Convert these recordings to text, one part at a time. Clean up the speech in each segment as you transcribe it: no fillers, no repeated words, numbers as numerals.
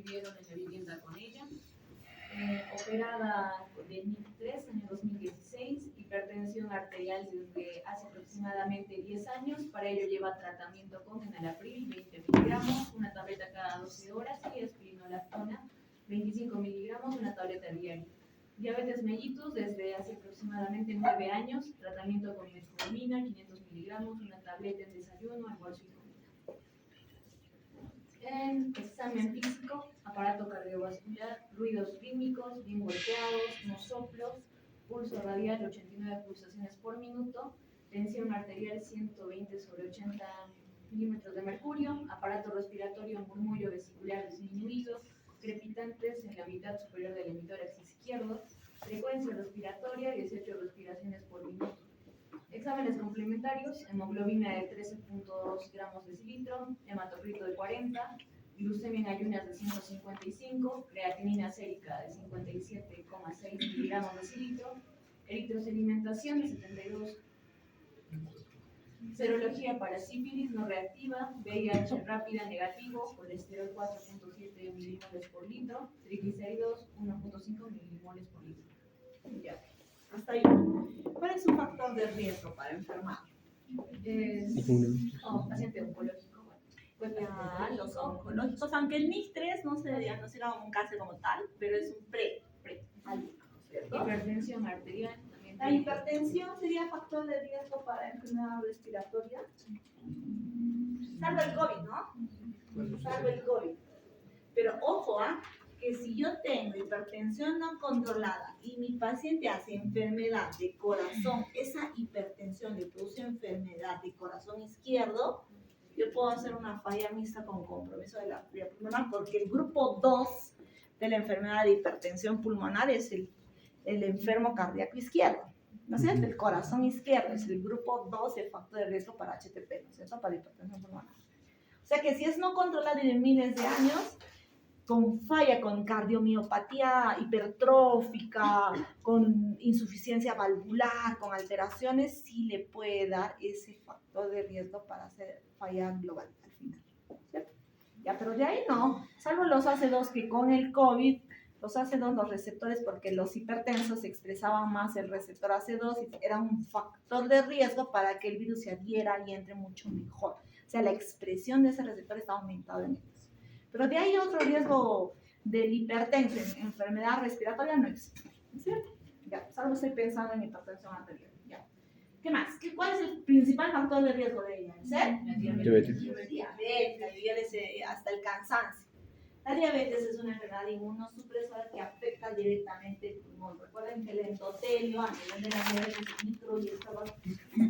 vivieron en la vivienda con ella. Operada de NIC3 en el 2016, hipertensión arterial desde hace aproximadamente 10 años. Para ello lleva tratamiento con enalapril, 20 miligramos, una tableta cada 12 horas, y espironolactona, 25 miligramos, una tableta diaria. Diabetes mellitus desde hace aproximadamente 9 años, tratamiento con metformina, 500 miligramos, una tableta en desayuno, almuerzo y comida. En examen físico, aparato cardiovascular, ruidos rítmicos, bien golpeados, no soplos, pulso radial 89 pulsaciones por minuto, tensión arterial 120/80 milímetros de mercurio, aparato respiratorio, murmullo vesicular disminuido, crepitantes en la mitad superior del emitórax izquierdo, frecuencia respiratoria 18 respiraciones por minuto. Exámenes complementarios: hemoglobina de 13.2 gramos decilitro, hematocrito de 40, glucemia en ayunas de 155, creatinina sérica de 57,6 miligramos decilitro, eritrosedimentación de 72, serología para sífilis no reactiva, VIH rápida negativo, colesterol 4.7 milimoles por litro, triglicéridos 1.5 milimoles por litro. Ya, hasta ahí. ¿Cuál es un factor de riesgo para enfermar? Paciente oncológico. Pues ya, los oncológicos, aunque el NIC3 no se diagnostica como un cáncer como tal, pero es un algo, ¿cierto? Hipertensión arterial. La hipertensión sería factor de riesgo para enfermedad respiratoria. Salvo el COVID, ¿no? Salvo el COVID. Pero ojo, que si yo tengo hipertensión no controlada y mi paciente hace enfermedad de corazón, esa hipertensión le produce enfermedad de corazón izquierdo, yo puedo hacer una falla mixta con compromiso de la arteria pulmonar, porque el grupo 2 de la enfermedad de hipertensión pulmonar es el enfermo cardíaco izquierdo, ¿no es cierto? El corazón izquierdo es el grupo 2 del factor de riesgo para HTP, ¿no es cierto? Para hipertensión pulmonar. O sea que si es no controlado y de miles de años, con falla, con cardiomiopatía hipertrófica, con insuficiencia valvular, con alteraciones, sí le puede dar ese factor de riesgo para hacer falla global al final, ¿cierto? Ya, pero de ahí no, salvo los AC2 que con el COVID, los AC2, los receptores, porque los hipertensos expresaban más el receptor AC2 y era un factor de riesgo para que el virus se adhiera y entre mucho mejor. O sea, la expresión de ese receptor está aumentada en ellos. Pero de ahí otro riesgo del hipertenso, enfermedad respiratoria, no existe, ¿cierto? Ya, salvo estoy pensando en hipertensión arterial. Ya. ¿Qué más? ¿Cuál es el principal factor de riesgo de ella? ¿Ser? Diabetes. Diabetes, hasta el cansancio. La diabetes es una enfermedad inmunosupresora que afecta directamente el pulmón. Recuerden que el endotelio, a nivel de la diabetes, el micro y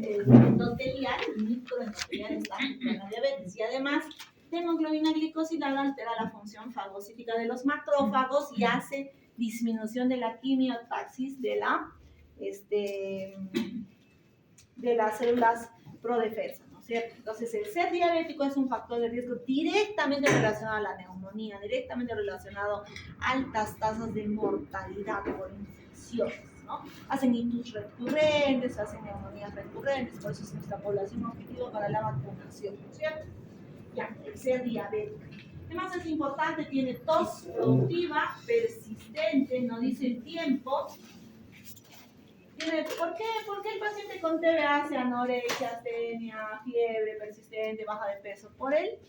el endotelial, el microendotelial está en la diabetes. Y además, la hemoglobina glicosilada altera la función fagocítica de los macrófagos y hace disminución de la quimiotaxis de las células prodefensas, ¿no es cierto? Entonces, el ser diabético es un factor de riesgo directamente relacionado a la neumonía, directamente relacionado a altas tasas de mortalidad por infecciones, ¿no? Hacen ictus recurrentes, hacen neumonías recurrentes, por eso es nuestra población objetivo para la vacunación, ¿no es cierto? Ya, el ser diabético. ¿Qué más es importante? Tiene tos productiva, persistente, no dice el tiempo. ¿Por qué el paciente con TBA hace anorexia, astenia, fiebre persistente, baja de peso? Por él.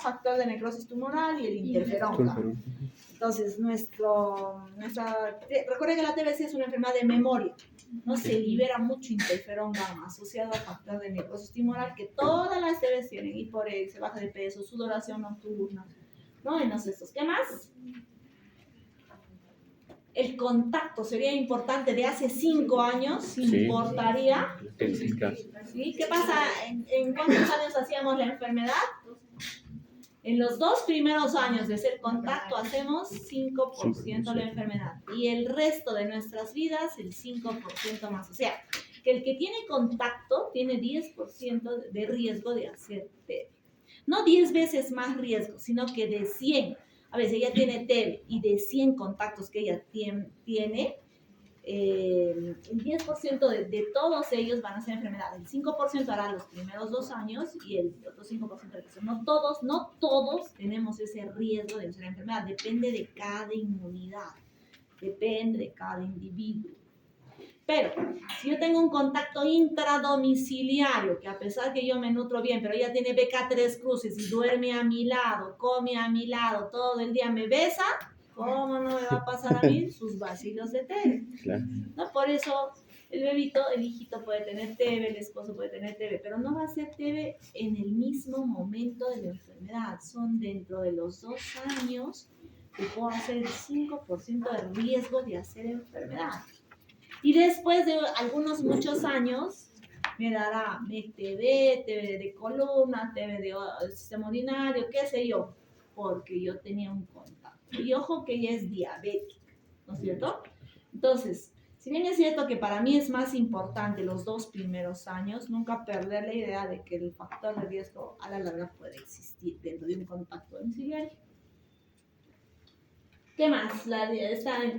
Factor de necrosis tumoral y el interferón. Entonces, recuerden que la TBC es una enfermedad de memoria. No se libera mucho interferón gamma asociado al factor de necrosis tumoral que todas las TBC tienen, hiporexia, baja de peso, sudoración nocturna, ¿no? Y no sé estos. ¿Qué más? El contacto sería importante de hace 5 años, Sí. importaría. ¿Sí? ¿Qué pasa? ¿En cuántos años hacíamos la enfermedad? En los 2 primeros años de ser contacto hacemos 5% de la enfermedad y el resto de nuestras vidas el 5% más. O sea, que el que tiene contacto tiene 10% de riesgo de hacer TB. No 10 veces más riesgo, sino que de 100, a veces ella tiene TB y de 100 contactos que ella tiene, el 10% de todos ellos van a ser enfermedad. El 5% hará los primeros 2 años y el otro 5% del resto. No todos tenemos ese riesgo de ser enfermedad. Depende de cada inmunidad. Depende de cada individuo. Pero si yo tengo un contacto intradomiciliario, que a pesar que yo me nutro bien, pero ella tiene BK3 cruces y duerme a mi lado, come a mi lado, todo el día me besa, ¿cómo no me va a pasar a mí sus vacilos de TB? Claro. ¿No? Por eso el bebito, el hijito puede tener TB, el esposo puede tener TB, pero no va a ser TB en el mismo momento de la enfermedad. Son dentro de los 2 años que puedo hacer el 5% de riesgo de hacer enfermedad. Y después de muchos años, me dará TB, TB de columna, TB de sistema urinario, qué sé yo, porque yo tenía un contacto. Y ojo que ella es diabética, ¿no es cierto? Entonces, si bien es cierto que para mí es más importante los 2 primeros años, nunca perder la idea de que el factor de riesgo a la larga puede existir dentro de un contacto domiciliario. ¿Qué más?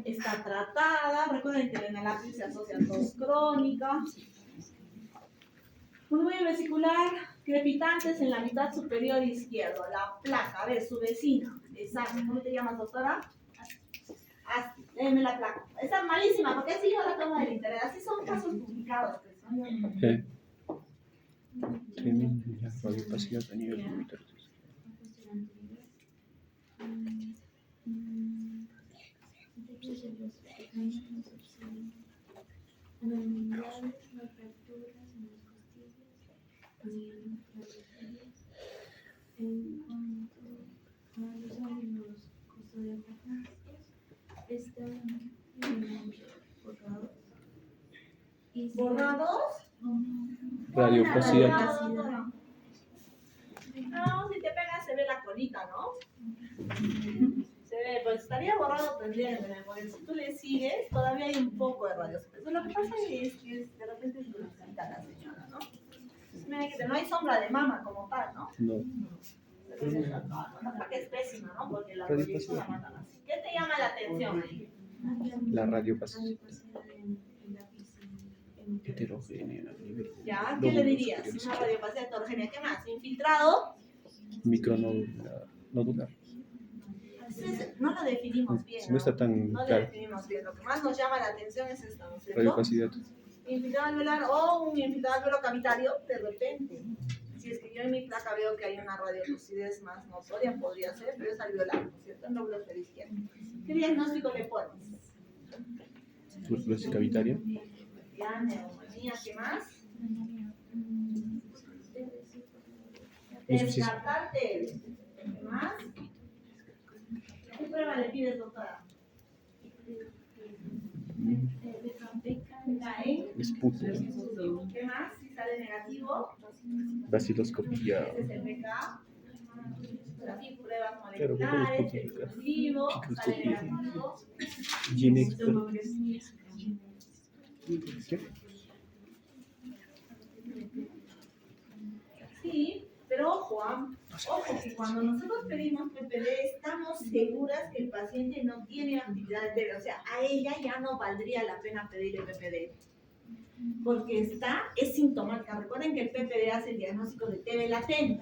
Está tratada. Recuerden que la enalapril se asocia a tos crónica. Pulmonía vesicular, crepitantes en la mitad superior izquierdo. La placa, a ver, su vecina. Exacto. ¿Cómo te llamas, doctora? Así, déjeme la placa. Está malísima, porque así yo la tomo del interés. Así son casos publicados. Pues, ¿no? La radiopacidad a nivel militar. Anormalidades, no fracturas en las costillas, en cuanto a los ángulos costodiafragmáticos, están borrados. ¿Borrados? Radiopacidad. No, si te pegas se ve la colita, ¿no? Se ve, pues estaría borrado, tendría que tener, porque si tú le sigues, todavía hay un poco de radiopacidad. Lo que pasa es que de repente es dulcita la señora, ¿no? Mira que no hay sombra de mama como tal, ¿no? No. Que es pésima, ¿no? Porque la proyección la matan así. ¿Qué te llama la atención ahí? La radiopacidad heterogénea a nivel. ¿Ya? ¿Qué le dirías? Una radiopacidad heterogénea. ¿Qué más? ¿Infiltrado? Micronodular. No lo definimos bien. No está tan No lo claro. definimos bien. Lo que más nos llama la atención es esto, ¿no es cierto? Radiopacidad. Infiltrado alveolar o un infiltrado alveolo cavitario, de repente. Si es que yo en mi placa veo que hay una radiolucidez más notoria, podría ser, pero es alveolar, ¿no es cierto? En lóbulo izquierdo. ¿Qué diagnóstico le pones? Tuberculosis cavitaria. Ya, neumonía, ¿qué más? Descartar TB. ¿Qué más? ¿Qué prueba le pides, doctora? Esputo. ¿Qué más? Si sale negativo. Vaciloscopía. Ese es el BK. Aquí pruebas Claro, moleculares, porque exclusivo, sale negativo. Ginexpert. ¿Qué? Sí, pero ojo, ojo, que cuando nosotros pedimos PPD estamos seguras que el paciente no tiene actividad de TB, o sea, a ella ya no valdría la pena pedirle PPD, porque es sintomática. Recuerden que el PPD hace el diagnóstico de TB latente,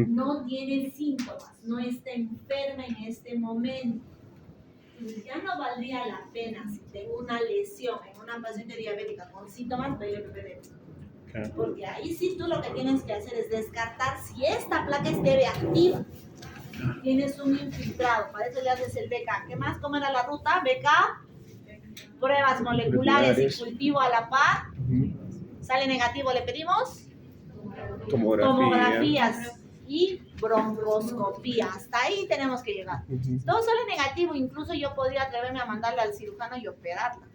no tiene síntomas, no está enferma en este momento. Entonces ya no valdría la pena si tengo una lesión en una paciente diabética con síntomas pedirle PPD. Claro. Porque ahí sí tú lo que tienes que hacer es descartar si esta placa es TB activa. Tienes un infiltrado, para eso le haces el BK. ¿Qué más? ¿Cómo era la ruta? BK, pruebas moleculares y cultivo a la par. ¿Sale negativo? ¿Le pedimos? Tomografías y broncoscopía. Hasta ahí tenemos que llegar. Todo sale negativo, incluso yo podría atreverme a mandarla al cirujano y operarla.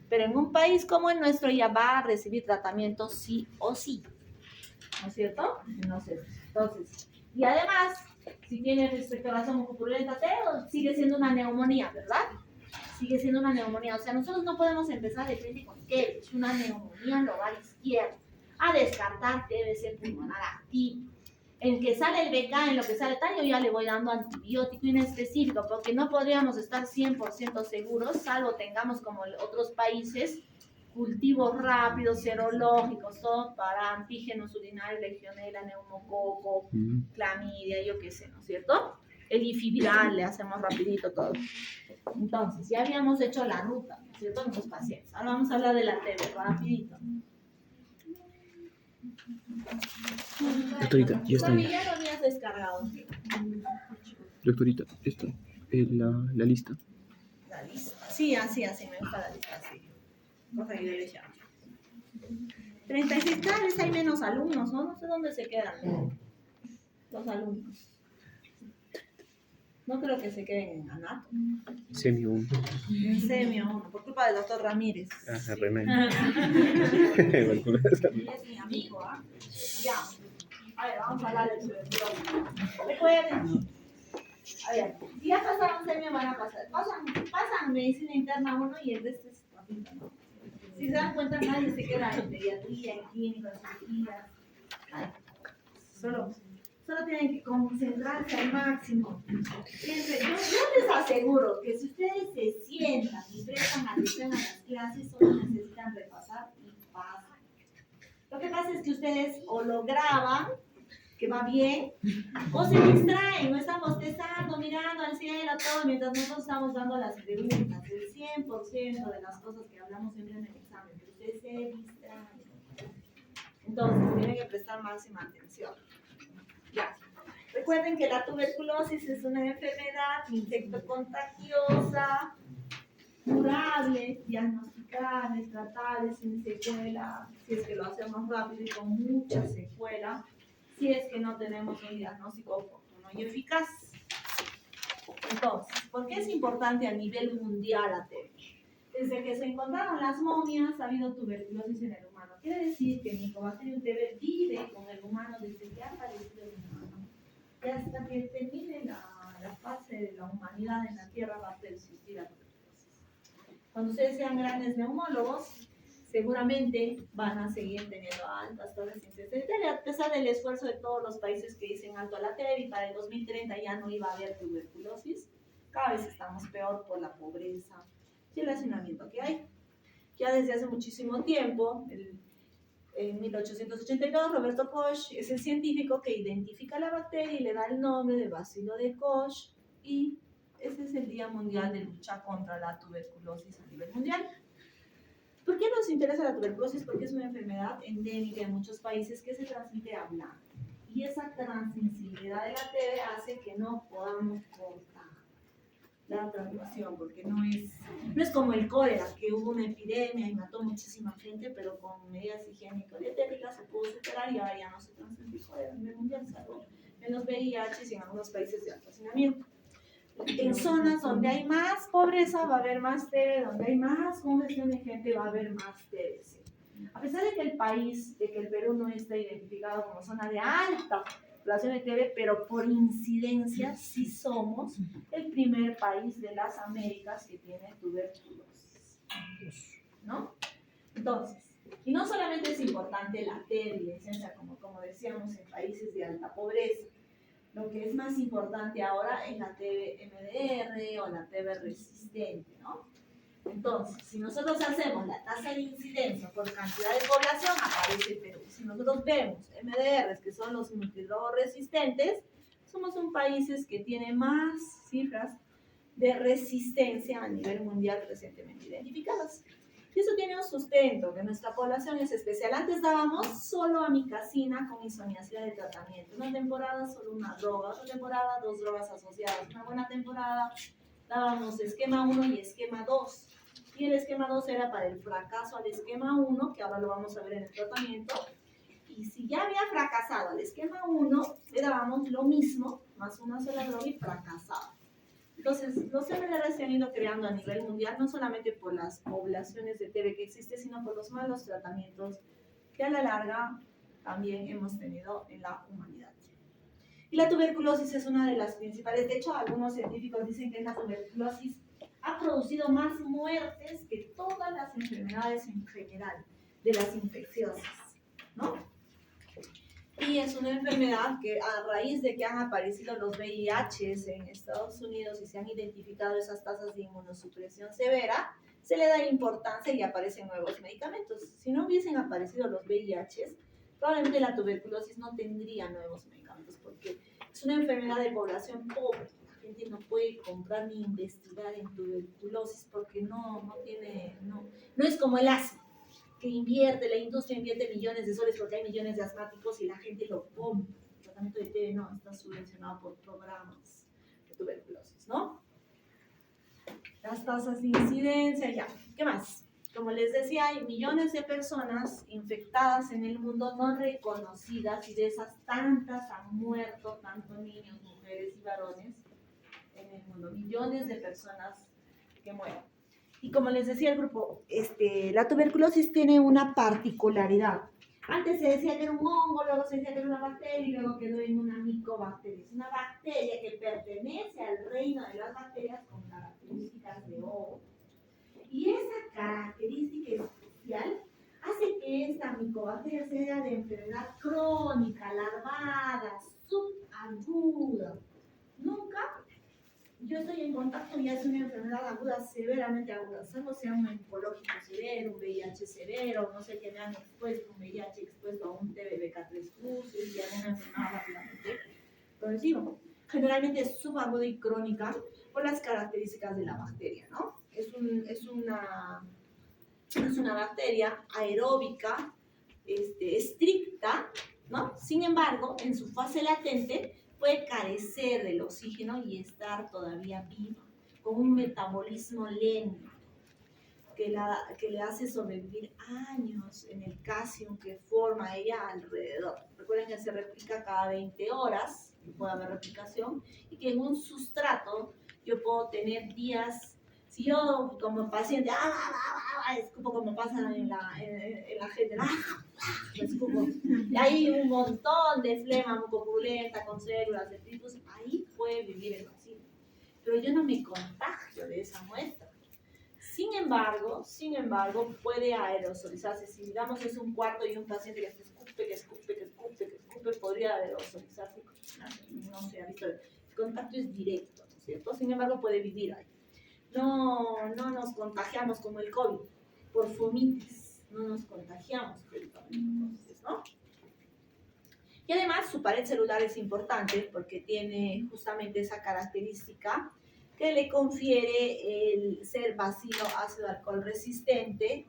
Pero en un país como el nuestro ya va a recibir tratamiento sí o sí. ¿No es cierto? Entonces, y además, si tiene expectoración mucopurulenta, sigue siendo una neumonía, ¿verdad? Sigue siendo una neumonía. O sea, nosotros no podemos empezar de frente con que es una neumonía lobar izquierda. A descartar TBC pulmonar activo. en que sale el BK, en lo que sale tal, yo ya le voy dando antibiótico inespecífico, porque no podríamos estar 100% seguros, salvo tengamos como otros países, cultivos rápidos, serológicos, todo para antígenos urinarios, legionela, neumococo, clamidia, yo qué sé, ¿no es cierto? El ifiviral le hacemos rapidito todo. Entonces, ya habíamos hecho la ruta, ¿no es cierto? Nuestros pacientes. Ahora vamos a hablar de la TB, rapidito. Doctorita, ya está Mami, bien. ya lo habías descargado. Doctorita, esta es la lista. La lista. Sí, así, me gusta la lista, así. Cosa que yo le llamo. 36, cada vez hay menos alumnos, ¿no? No sé dónde se quedan los alumnos. No creo que se queden en Anato. Semi 1. En Semio 1, por culpa del doctor Ramírez. Ah, remedio. Es mi amigo, ¿ah? Ya. A ver, vamos a hablar del tuberculosis. Recuerden. A ver, si ya pasaron Semio, van a pasar. Pasan medicina interna 1 y el resto es papita, ¿no? Si se dan cuenta, nadie se queda en pediatría, en clínica, en cirugía. Solo tienen que concentrarse al máximo. Siempre, yo les aseguro que si ustedes se sientan y prestan atención a las clases, solo necesitan repasar y pasan. Lo que pasa es que ustedes o lo graban, que va bien, o se distraen, no están bostezando, mirando al cielo, todo, mientras nosotros estamos dando las preguntas, el 100% de las cosas que hablamos siempre en el examen, pero ustedes se distraen. Entonces, tienen que prestar máxima atención. Ya. Recuerden que la tuberculosis es una enfermedad infectocontagiosa, curable, diagnosticable, tratable, sin secuela, si es que lo hacemos rápido y con mucha secuela, si es que no tenemos un diagnóstico oportuno y eficaz. Entonces, ¿por qué es importante a nivel mundial la TB? Desde que se encontraron las momias ha habido tuberculosis en el humano. Quiere decir que el Mycobacterium TB vive con el humano desde que ha aparecido el humano. Y hasta que termine la fase de la humanidad en la Tierra va a persistir la tuberculosis. Cuando ustedes sean grandes neumólogos, seguramente van a seguir teniendo altas tasas de incidencia de TB, a pesar del esfuerzo de todos los países que dicen alto a la TB y para el 2030 ya no iba a haber tuberculosis. Cada vez estamos peor por la pobreza y el hacinamiento que hay. Ya desde hace muchísimo tiempo, en 1882, Roberto Koch es el científico que identifica la bacteria y le da el nombre de bacilo de Koch, y ese es el Día Mundial de Lucha contra la Tuberculosis a nivel mundial. ¿Por qué nos interesa la tuberculosis? Porque es una enfermedad endémica en muchos países que se transmite hablando. Y esa transmisibilidad de la TB hace que no podamos cortar la transmisión, porque no es como el cólera, que hubo una epidemia y mató muchísima gente, pero con medidas higiénico-dietéticas se pudo superar y ahora ya no se transmite el cólera a nivel mundial, salvo en los VIH y en algunos países de alto hacinamiento. En zonas donde hay más pobreza va a haber más TB, donde hay más congestión de gente va a haber más TB. ¿Sí? A pesar de que el país, de que el Perú no está identificado como zona de alta población de TB, pero por incidencia sí somos el primer país de las Américas que tiene tuberculosis, ¿no? Entonces, y no solamente es importante la TB, licencia, como decíamos, en países de alta pobreza. Lo que es más importante ahora es la TB MDR o la TB resistente, ¿no? Entonces, si nosotros hacemos la tasa de incidencia por cantidad de población, aparece Perú. Si nosotros vemos MDRs, que son los multidrogresistentes, somos un país que tiene más cifras de resistencia a nivel mundial recientemente identificadas. Y eso tiene un sustento, que nuestra población es especial. Antes dábamos solo amikacina con isoniazida de tratamiento. Una temporada solo una droga, otra temporada 2 drogas asociadas. Una buena temporada dábamos esquema 1 y esquema 2. Y el esquema 2 era para el fracaso al esquema 1, que ahora lo vamos a ver en el tratamiento. Y si ya había fracasado al esquema 1, le dábamos lo mismo, más una sola droga y fracasado. Entonces, los MDR se han ido creando a nivel mundial, no solamente por las poblaciones de TB que existen, sino por los malos tratamientos que a la larga también hemos tenido en la humanidad. Y la tuberculosis es una de las principales. De hecho, algunos científicos dicen que la tuberculosis ha producido más muertes que todas las enfermedades en general, de las infecciosas, ¿no? Y es una enfermedad que a raíz de que han aparecido los VIHs en Estados Unidos y se han identificado esas tasas de inmunosupresión severa, se le da importancia y aparecen nuevos medicamentos. Si no hubiesen aparecido los VIHs, probablemente la tuberculosis no tendría nuevos medicamentos porque es una enfermedad de población pobre. La gente no puede comprar ni investigar en tuberculosis porque no es como el asma, que la industria invierte millones de soles porque hay millones de asmáticos y la gente lo compra. El tratamiento de TB no está subvencionado por programas de tuberculosis, ¿no? Las tasas de incidencia, ya. ¿Qué más? Como les decía, hay millones de personas infectadas en el mundo no reconocidas y de esas tantas han muerto, tanto niños, mujeres y varones en el mundo. Millones de personas que mueren. Y como les decía el grupo, la tuberculosis tiene una particularidad. Antes se decía que era un hongo, luego se decía que era una bacteria y luego quedó en una micobacteria. Es una bacteria que pertenece al reino de las bacterias con características de hongo. Y esa característica especial hace que esta micobacteria sea de enfermedad crónica, larvada, subaguda. Nunca yo estoy en contacto y es una enfermedad aguda, severamente aguda, salvo sea un oncológico severo, un VIH severo, no sé, que me han expuesto un VIH expuesto a un TBBK3+, y alguna enfermedad rápidamente progresiva. Generalmente es subaguda y crónica por las características de la bacteria, ¿no? Es una bacteria aeróbica, estricta, ¿no? Sin embargo, en su fase latente, puede carecer del oxígeno y estar todavía viva, con un metabolismo lento que le hace sobrevivir años en el calcio que forma ella alrededor. Recuerden que se replica cada 20 horas, que puede haber replicación, y que en un sustrato yo puedo tener días. Si yo como paciente escupo como pasa en la gente, escupo, y hay un montón de flema mucopurulenta con células de tifus, ahí puede vivir el bacilo. Pero yo no me contagio de esa muestra. Sin embargo, puede aerosolizarse. Si digamos es un cuarto y un paciente que escupe, podría aerosolizarse. No se ha visto. El contacto es directo, ¿no es cierto? Sin embargo, puede vivir ahí. No nos contagiamos como el COVID, por fomites, no nos contagiamos entonces, ¿no? Y además su pared celular es importante porque tiene justamente esa característica que le confiere el ser bacilo ácido alcohol resistente.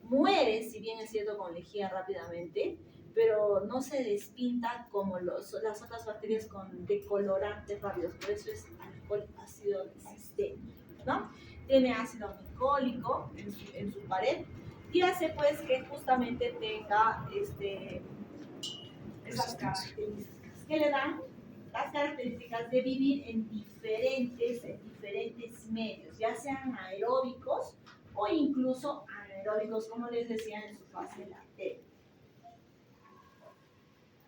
Muere, si bien es cierto, con lejía rápidamente, pero no se despinta como las otras bacterias con decolorantes rápidos, por eso es alcohol ácido resistente, ¿no? Tiene ácido micólico en su pared y hace pues que justamente tenga esas características que le dan las características de vivir en diferentes medios, ya sean aeróbicos o incluso anaeróbicos, como les decía, en su fase latente.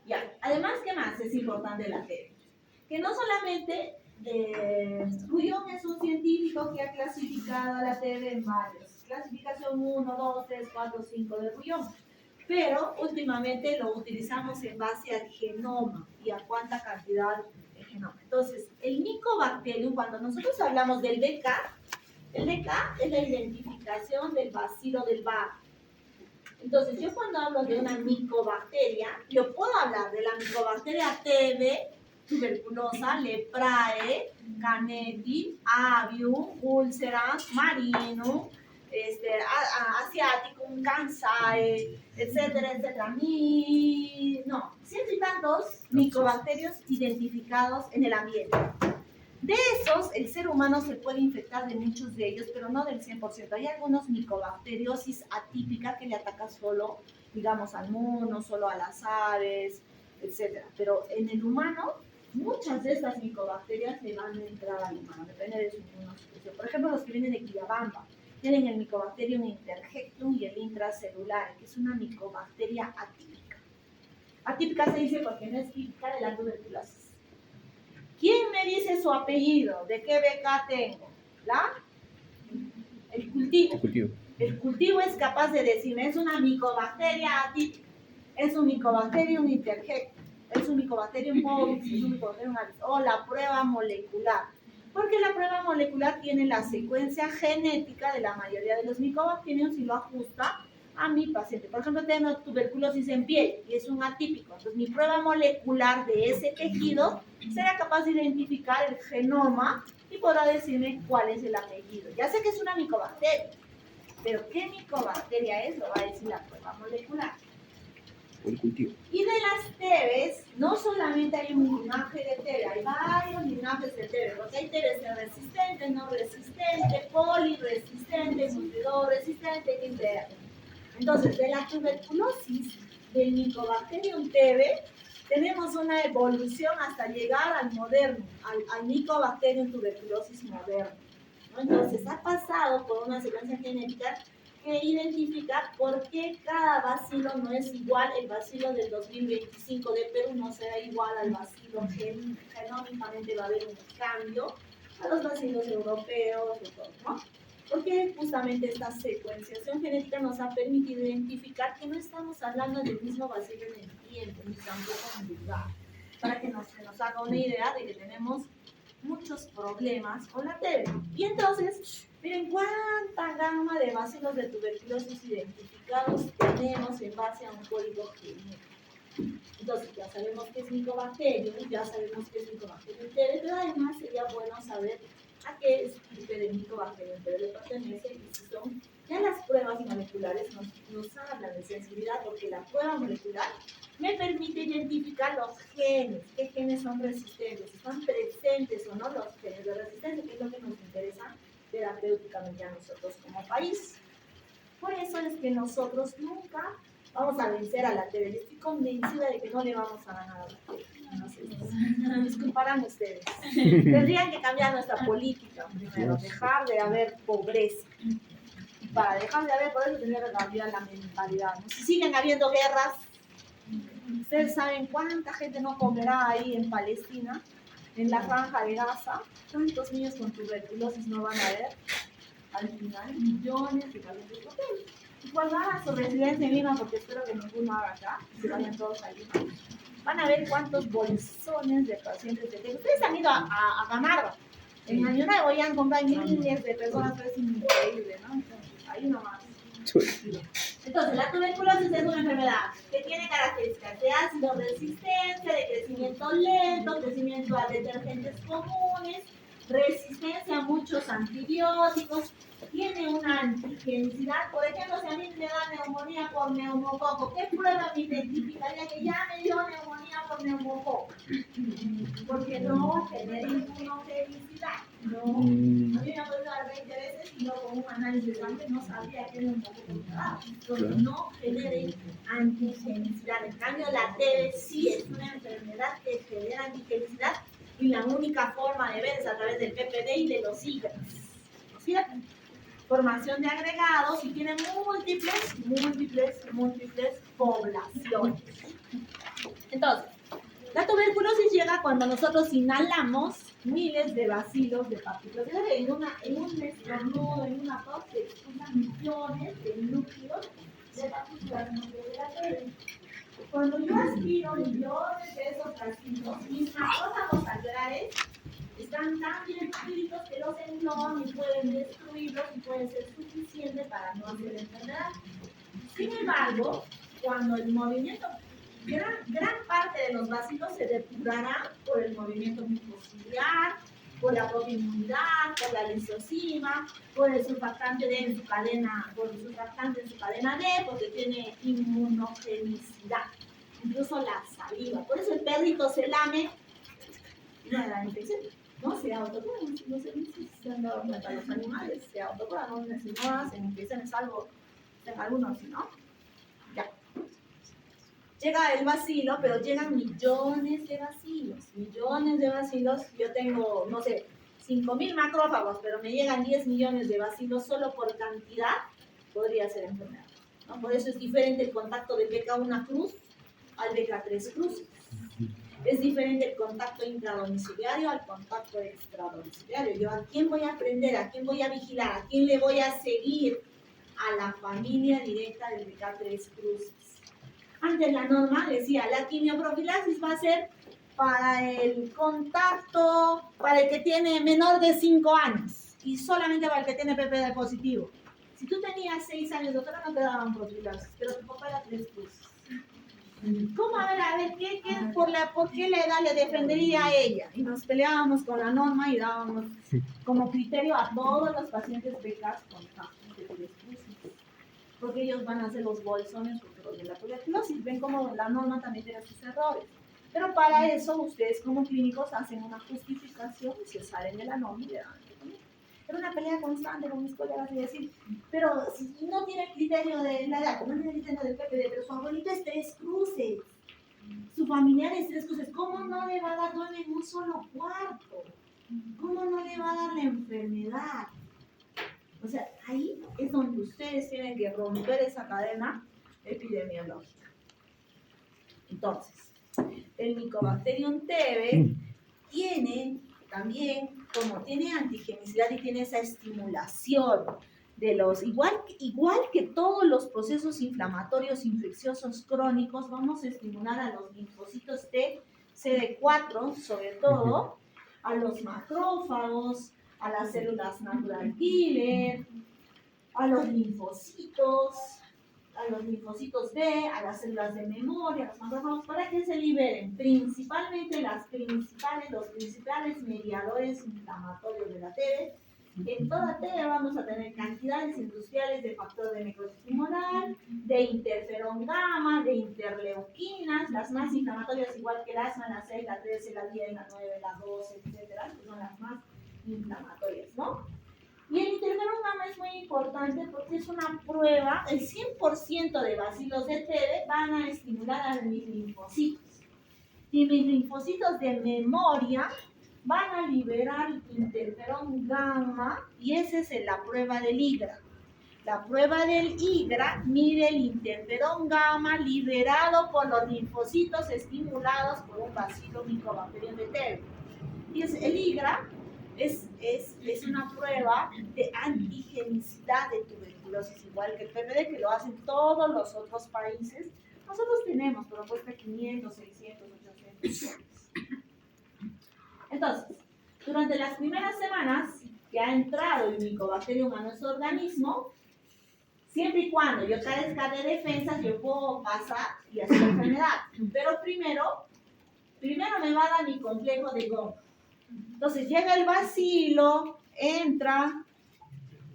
Ya, además, ¿qué más es importante la TB? Que no solamente Ruyon es un científico que ha clasificado a la TB en varios. Clasificación 1, 2, 3, 4, 5 de Ruyon. Pero últimamente lo utilizamos en base al genoma y a cuánta cantidad de genoma. Entonces, el Mycobacterium, cuando nosotros hablamos del BK, el BK es la identificación del bacilo del bar. Entonces, yo cuando hablo de una micobacteria, yo puedo hablar de la micobacteria TB, tuberculosa, leprae, canetti, avium, ulcerans, marinum, asiaticum, cansae, etcétera, etcétera. Ciento y tantos micobacterios identificados en el ambiente. De esos, el ser humano se puede infectar de muchos de ellos, pero no del 100%. Hay algunos micobacteriosis atípica que le ataca solo, digamos, al mono, solo a las aves, etcétera. Pero en el humano, muchas de estas micobacterias le van a entrar al humano, depende de su inmunosupresión. Por ejemplo, los que vienen de Quillabamba tienen el Mycobacterium interjectum y el intracelular, que es una micobacteria atípica. Atípica se dice porque no es típica de la tuberculosis. ¿Quién me dice su apellido? ¿De qué beca tengo? El cultivo. El cultivo es capaz de decirme, es una micobacteria atípica, es un Mycobacterium interjectum. es un Mycobacterium bovis, es un Mycobacterium avis, o la prueba molecular. Porque la prueba molecular tiene la secuencia genética de la mayoría de los Mycobacterium y lo ajusta a mi paciente. Por ejemplo, tengo tuberculosis en piel y es un atípico. Entonces, mi prueba molecular de ese tejido será capaz de identificar el genoma y podrá decirme cuál es el apellido. Ya sé que es una micobacteria, pero ¿qué micobacteria es? Lo va a decir la prueba molecular. O el cultivo. Y de las TBs, no solamente hay un linaje de TB, hay varios linajes de TB, porque hay TBs resistente, no resistente, poliresistente, nutridor resistente, etc. Entonces, de la tuberculosis del Mycobacterium TB, tenemos una evolución hasta llegar al moderno, al Mycobacterium tuberculosis moderno, ¿no? Entonces, ha pasado por una secuencia genética que identifica por qué cada bacilo no es igual. El bacilo del 2025 de Perú no será igual al bacilo genómicamente, va a haber un cambio a los bacilos europeos, de todo, ¿no? Porque justamente esta secuenciación genética nos ha permitido identificar que no estamos hablando del mismo bacilo en el tiempo, ni tampoco en lugar, para que se nos haga una idea de que tenemos muchos problemas con la TB. Y entonces, miren cuánta gama de bacilos de tuberculosis identificados tenemos en base a un código genético. Entonces, ya sabemos que es Mycobacterium, ya sabemos que es Mycobacterium TB, pero además sería bueno saber a qué especie de Mycobacterium TB le pertenece y si son. Ya las pruebas moleculares nos hablan de sensibilidad, porque la prueba molecular me permite identificar los genes, qué genes son resistentes, si están presentes o no los genes de resistencia, que es lo que nos interesa terapéuticamente a nosotros como país. Por eso es que nosotros nunca vamos a vencer a la TB. Estoy convencida de que no le vamos a ganar a la TB. No sé, disculparán ustedes. Tendrían que cambiar nuestra política primero, dejar de haber pobreza. Para dejar de haber pobreza tendría que cambiar la mentalidad, ¿no? Si siguen habiendo guerras, ustedes saben cuánta gente no comerá ahí en Palestina, en la franja de Gaza. ¿Cuántos niños con tuberculosis no van a ver? Al final, millones de pacientes con TB. Y cuando hagan su residencia en Lima, porque espero que ninguno haga acá, que vayan todos a Lima, van a ver cuántos bolsones de pacientes de TB. Ustedes han ido a Gamarra. En Año Nuevo ya han comprado miles de personas, pero es increíble, ¿no? Entonces, ahí nomás. Entonces, la tuberculosis es una enfermedad que tiene características de ácido resistencia, de crecimiento lento, crecimiento a detergentes comunes, resistencia a muchos antibióticos, tiene una antigenicidad. Por ejemplo, si a mí me da neumonía por neumococo, ¿qué prueba me identificaría que ya me dio neumonía por neumococo? Porque no genera inmunogenicidad. No. A mí me ha podido dar 20 veces y yo con un análisis de sangre no sabía que era un poco complicado. Entonces no genera antigenicidad. En cambio, la TB sí es una enfermedad que genera antigenicidad y la única forma de ver es a través del PPD y de los hígados. ¿No es cierto? Formación de agregados y tiene múltiples poblaciones. Entonces, la tuberculosis llega cuando nosotros inhalamos miles de bacilos de partículas. En un estornudo, en una tos, se expulsan millones de núcleos de partículas de la TB. Cuando yo aspiro millones de esos bacilos, mis macrófagos alveolares están tan bien escritos que los engloban y pueden destruirlos y pueden ser suficientes para no hacer enfermedad. Sin embargo, cuando el movimiento, gran parte de los bacilos se depurará por el movimiento mucociliar, por la propia inmunidad, por la lisozima, por el surfactante D en su cadena, D, porque tiene inmunogenicidad, incluso la saliva. Por eso el perrito se lame y no le da infección. ¿No? Se autocuran, no sé si se han dado cuenta los animales, se autocuran, no hacen infecciones, salvo en algunos, ¿no? Ya. Llega el bacilo, pero llegan millones de bacilos. Yo tengo, no sé, 5.000 macrófagos, pero me llegan 10 millones de bacilos solo por cantidad, podría ser enfermedad, ¿no? Por eso es diferente el contacto del BK1 cruz al BK3 cruz. Es diferente el contacto intradomiciliario al contacto extradomiciliario. Yo a quién voy a aprender, a quién voy a vigilar, a quién le voy a seguir, a la familia directa del BK3 crucis. Antes la norma decía, la quimioprofilaxis va a ser para el contacto, para el que tiene menor de 5 años y solamente para el que tiene PPD positivo. Si tú tenías 6 años, doctora, no te daban profilaxis, pero tu papá era 3 cruces. ¿Cómo? A ver, ¿por qué la edad le defendería a ella? Y nos peleábamos con la norma y dábamos como criterio a todos los pacientes becas con casos de 3 cruces. Porque ellos van a hacer los bolsones de la tuberculosis. Ven cómo la norma también tiene sus errores. Pero para eso, ustedes como clínicos hacen una justificación y se salen de la norma y le dan. Era una pelea constante con mis colegas y decir, pero si no tiene criterio de la edad, como no tiene criterio del PPD, pero su abuelito es 3 cruces, su familiar es 3 cruces, ¿cómo no le va a dar duele en un solo cuarto? ¿Cómo no le va a dar la enfermedad? O sea, ahí es donde ustedes tienen que romper esa cadena epidemiológica. Entonces, el Mycobacterium TB tiene también, como tiene antigenicidad y tiene esa estimulación de los, igual que todos los procesos inflamatorios infecciosos crónicos, vamos a estimular a los linfocitos T, CD4, sobre todo, a los macrófagos, a las células natural killer, a los linfocitos B, a las células de memoria, a los macrófagos, para que se liberen principalmente los principales mediadores inflamatorios de la TB. En toda TB vamos a tener cantidades industriales de factor de necrosis tumoral, de interferón gamma, de interleuquinas, las más inflamatorias igual que el asma, la 6, la 13, la 10, la 9, la 12, etcétera, que son las más inflamatorias, ¿no? Y el interferón gamma es muy importante porque es una prueba, el 100% de bacilos de TB van a estimular a mis linfocitos. Y mis linfocitos de memoria van a liberar interferón gamma y esa es la prueba del IGRA. La prueba del IGRA mide el interferón gamma liberado por los linfocitos estimulados por un bacilo Mycobacterium de TB. Y el IGRA es una prueba de antigenicidad de tuberculosis, igual que el PPD, que lo hacen todos los otros países. Nosotros tenemos, pero cuesta 500, 600, 800 dólares. Entonces, durante las primeras semanas que ha entrado el Mycobacterium a nuestro organismo, siempre y cuando yo carezca de defensas, yo puedo pasar y hacer la enfermedad. Pero primero me va a dar mi complejo de Gong. Entonces llega el bacilo, entra,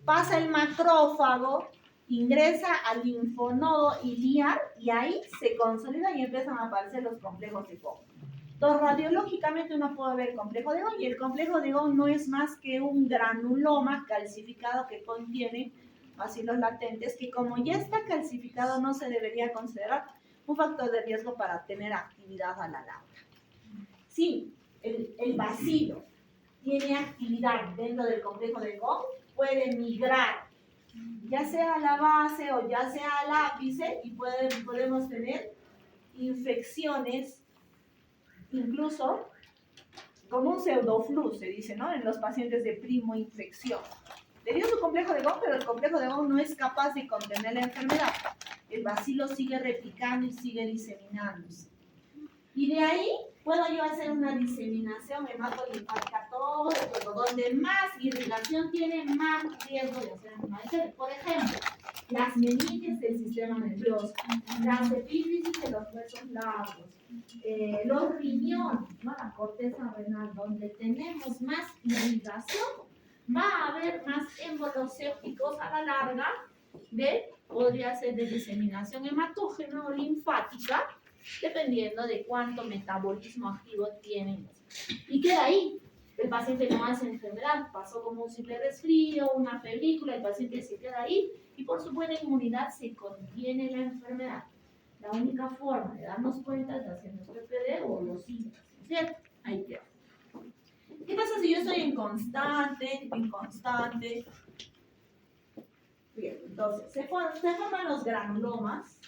pasa el macrófago, ingresa al linfonodo iliar y ahí se consolida y empiezan a aparecer los complejos de Gong. Entonces, radiológicamente uno puede ver el complejo de Gong y el complejo de Gong no es más que un granuloma calcificado que contiene bacilos latentes que como ya está calcificado no se debería considerar un factor de riesgo para tener actividad a la larga. Sí, el bacilo tiene actividad dentro del complejo de Gong, puede migrar ya sea a la base o ya sea al ápice y podemos tener infecciones, incluso como un pseudoflu, se dice, ¿no? En los pacientes de primoinfección. Le dio su complejo de Gong, pero el complejo de Gong no es capaz de contener la enfermedad. El bacilo sigue replicando y sigue diseminándose. Y de ahí puedo yo hacer una diseminación hematolinfática todo el cuerpo. Donde más irrigación tiene, más riesgo de hacer una ETB. Por ejemplo, las meninges del sistema nervioso, las epífisis de los huesos largos, los riñones, ¿no? La corteza renal, donde tenemos más irrigación, va a haber más émbolos sépticos a la larga, podría ser de diseminación hematógena o linfática, dependiendo de cuánto metabolismo activo tienen. Y queda ahí. El paciente no hace enfermedad, pasó como un simple resfrío, una febrícula, el paciente se queda ahí y por su buena inmunidad se contiene la enfermedad. La única forma de darnos cuenta es haciendo PPD o los síntomas, ¿cierto? Ahí queda. ¿Qué pasa si yo estoy en constante? Bien, entonces se forman los granulomas,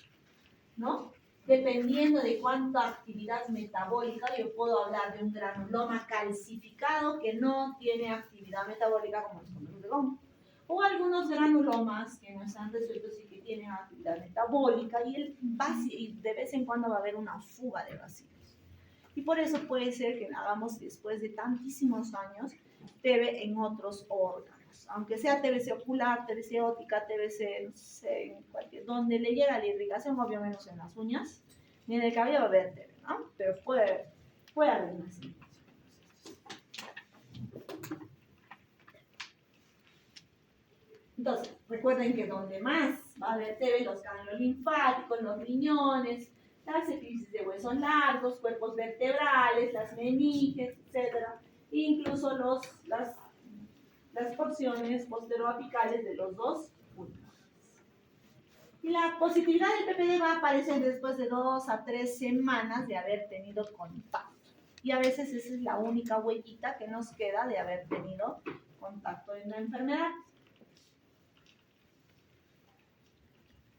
¿no? Dependiendo de cuánta actividad metabólica, yo puedo hablar de un granuloma calcificado que no tiene actividad metabólica como los complejos de Gong. O algunos granulomas que no están resueltos y que tienen actividad metabólica y de vez en cuando va a haber una fuga de bacilos. Y por eso puede ser que la hagamos después de tantísimos años TB en otros órganos, aunque sea TBC ocular, TBC óptica, TBC, no sé, en cualquier, donde le llega la irrigación, obvio menos en las uñas, ni en el cabello va a haber TB, ¿no? Pero puede haber más infección. Entonces, recuerden que donde más va a haber TB, los ganglios linfáticos, los riñones, las epífisis de huesos largos, cuerpos vertebrales, las meninges, etc. E incluso las porciones posteroapicales de los dos pulmones. Y la positividad del PPD va a aparecer después de 2 a 3 semanas de haber tenido contacto. Y a veces esa es la única huellita que nos queda de haber tenido contacto en la enfermedad.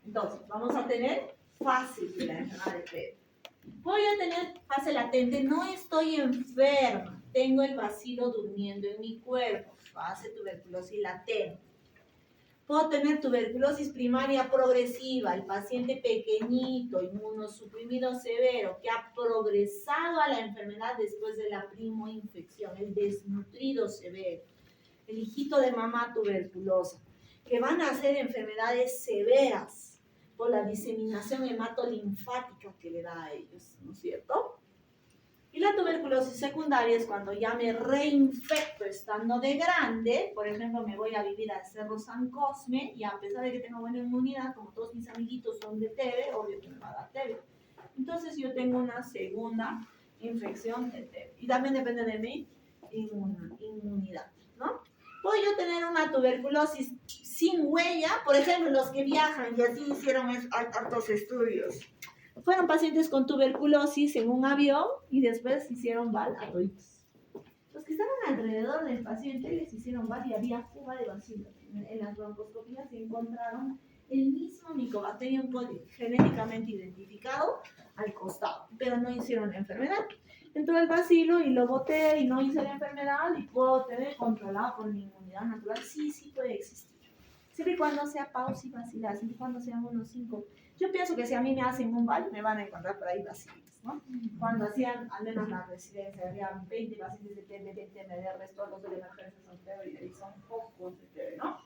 Entonces, vamos a tener fase de la enfermedad de TB. Voy a tener fase latente, no estoy enferma, tengo el bacilo durmiendo en mi cuerpo, fase tuberculosis latente. Puedo tener tuberculosis primaria progresiva, el paciente pequeñito, inmunosuprimido severo, que ha progresado a la enfermedad después de la primoinfección, el desnutrido severo, el hijito de mamá tuberculosa, que van a ser enfermedades severas por la diseminación hematolinfática que le da a ellos, ¿no es cierto? Y la tuberculosis secundaria es cuando ya me reinfecto estando de grande, por ejemplo, me voy a vivir al Cerro San Cosme y a pesar de que tengo buena inmunidad, como todos mis amiguitos son de TB, obvio que me va a dar TB. Entonces yo tengo una segunda infección de TB y también depende de mi inmunidad, ¿no? Puedo yo tener una tuberculosis sin huella, por ejemplo, los que viajan y así hicieron hartos estudios. Fueron pacientes con tuberculosis en un avión y después hicieron baladoides. Los que estaban alrededor del paciente les hicieron BAL y había fuga de bacilos. En las broncoscopías se encontraron el mismo Mycobacterium coli genéticamente identificado al costado, pero no hicieron la enfermedad. Entró el bacilo y lo boté y no hice la enfermedad y puedo tener controlado por mi inmunidad natural. Sí puede existir. Siempre y cuando sea paucibacilar, siempre y cuando sean unos 5. Yo pienso que si a mí me hacen un BAL, me van a encontrar por ahí bacilos, ¿no? Cuando hacían, al menos la residencia, había 20 pacientes de TB, 20 MDR, todos los de la emergencia son TB y ahí son pocos de TB, ¿no?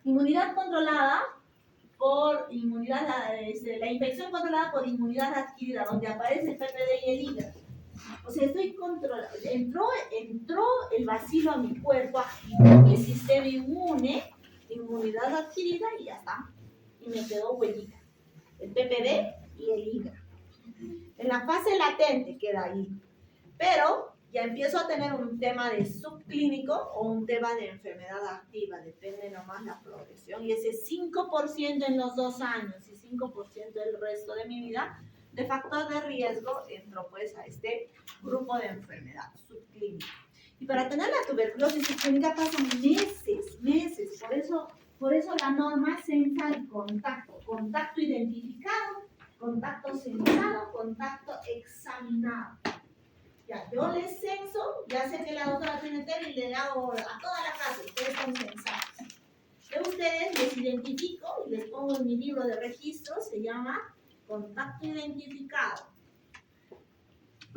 Inmunidad controlada por inmunidad, la infección controlada por inmunidad adquirida, donde aparece el PPD y el hígado. O sea, estoy controlando. Entró el bacilo a mi cuerpo, activó mi sistema inmune, inmunidad adquirida y ya está. Y me quedó huellita. El PPD y el hígado. En la fase latente queda ahí. Pero ya empiezo a tener un tema de subclínico o un tema de enfermedad activa, depende nomás la progresión. Y ese 5% en los 2 años y 5% del resto de mi vida, de factor de riesgo, entro pues a este grupo de enfermedad subclínica. Y para tener la tuberculosis subclínica pasan meses. Por eso la norma censa el contacto identificado, contacto censado, contacto examinado. Ya, yo les censo, ya sé que la doctora tiene TB y le hago a toda la clase, ustedes son censados. Yo a ustedes les identifico y les pongo en mi libro de registro, se llama contacto identificado.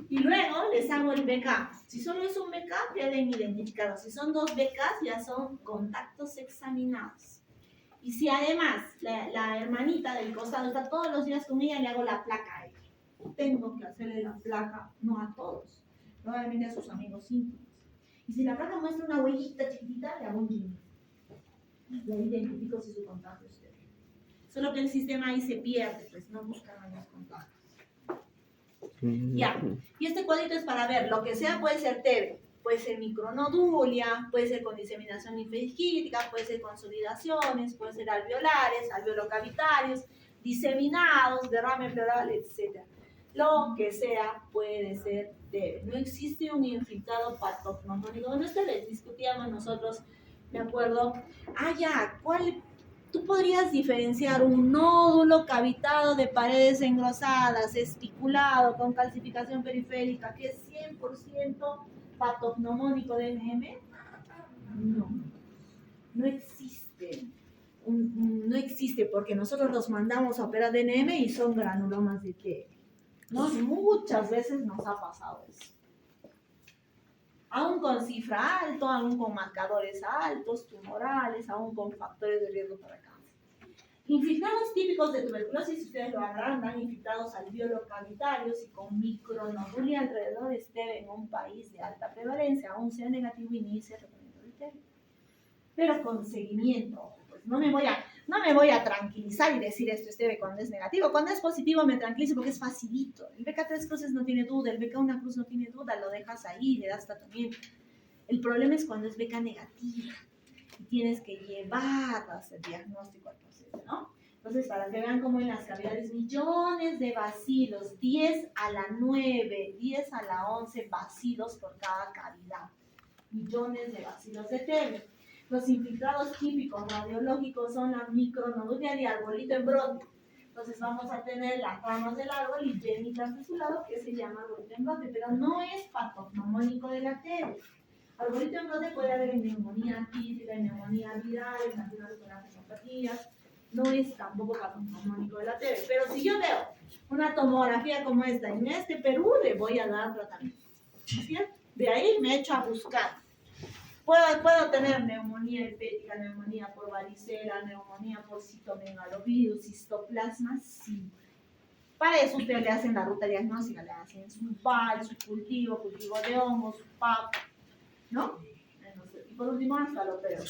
Y luego les hago el BK. Si solo es un BK, queden identificados. Si son 2 BKs, ya son contactos examinados. Y si además la hermanita del costado está todos los días con ella, le hago la placa a ella. Tengo que hacerle la placa, no a todos, probablemente a sus amigos íntimos. Y si la placa muestra una huellita chiquitita, le hago un gym. Y ahí identifico si su contacto es débil. Solo que el sistema ahí se pierde, pues no buscan los contactos. Ya, y este cuadrito es para ver, lo que sea puede ser TB, puede ser micronodulia, puede ser con diseminación linfítica, puede ser consolidaciones, puede ser alveolares, alveolocavitarios, diseminados, derrame pleural, etc. Lo que sea puede ser TB. No existe un infiltrado patognomónico. Bueno, esto les discutíamos nosotros, me acuerdo. Tú podrías diferenciar un nódulo cavitado de paredes engrosadas, espiculado, con calcificación periférica, que es 100% patognomónico de MM. No existe no existe porque nosotros los mandamos a operar de NM y son granulomas de TB. ¿No? Muchas veces nos ha pasado eso. Aún con cifra alto, aún con marcadores altos, tumorales, aún con factores de riesgo para cáncer. Infiltrados típicos de tuberculosis, ustedes lo habrán, dan infiltrados alveolo cavitarios y con micronodulia alrededor de TB en un país de alta prevalencia, aún sea negativo, inicia el tratamiento de TB. Pero con seguimiento, pues no me voy a tranquilizar y decir esto es TB cuando es negativo. Cuando es positivo me tranquilizo porque es facilito. El BK3 cruces no tiene duda, el BK1 cruz no tiene duda, lo dejas ahí, le das tratamiento. El problema es cuando es BK negativa y tienes que llevar a hacer diagnóstico al proceso, ¿no? Entonces, para que vean cómo en las cavidades millones de bacilos, 10 a la 9, 10 a la 11 bacilos por cada cavidad. Millones de bacilos de TB. Los infiltrados típicos radiológicos son la micronodulia y arbolito en brote. Entonces vamos a tener las ramas del árbol y venitas de su lado que se llama arbolito en brote, pero no es patognomónico de la TB. Arbolito en brote puede haber en neumonía típica, en neumonía viral, en algunas corazonopatías. No es tampoco patognomónico de la TB. Pero si yo veo una tomografía como esta en este Perú, le voy a dar tratamiento. ¿Sí? De ahí me echo a buscar. Puedo tener neumonía hepática, neumonía por varicela, neumonía por citomegalovirus, cistoplasma, sí. Para eso ustedes le hacen la ruta diagnóstica, le hacen su PAL, su cultivo de hongos, su PAP, ¿no? Y por último, hasta lo peor.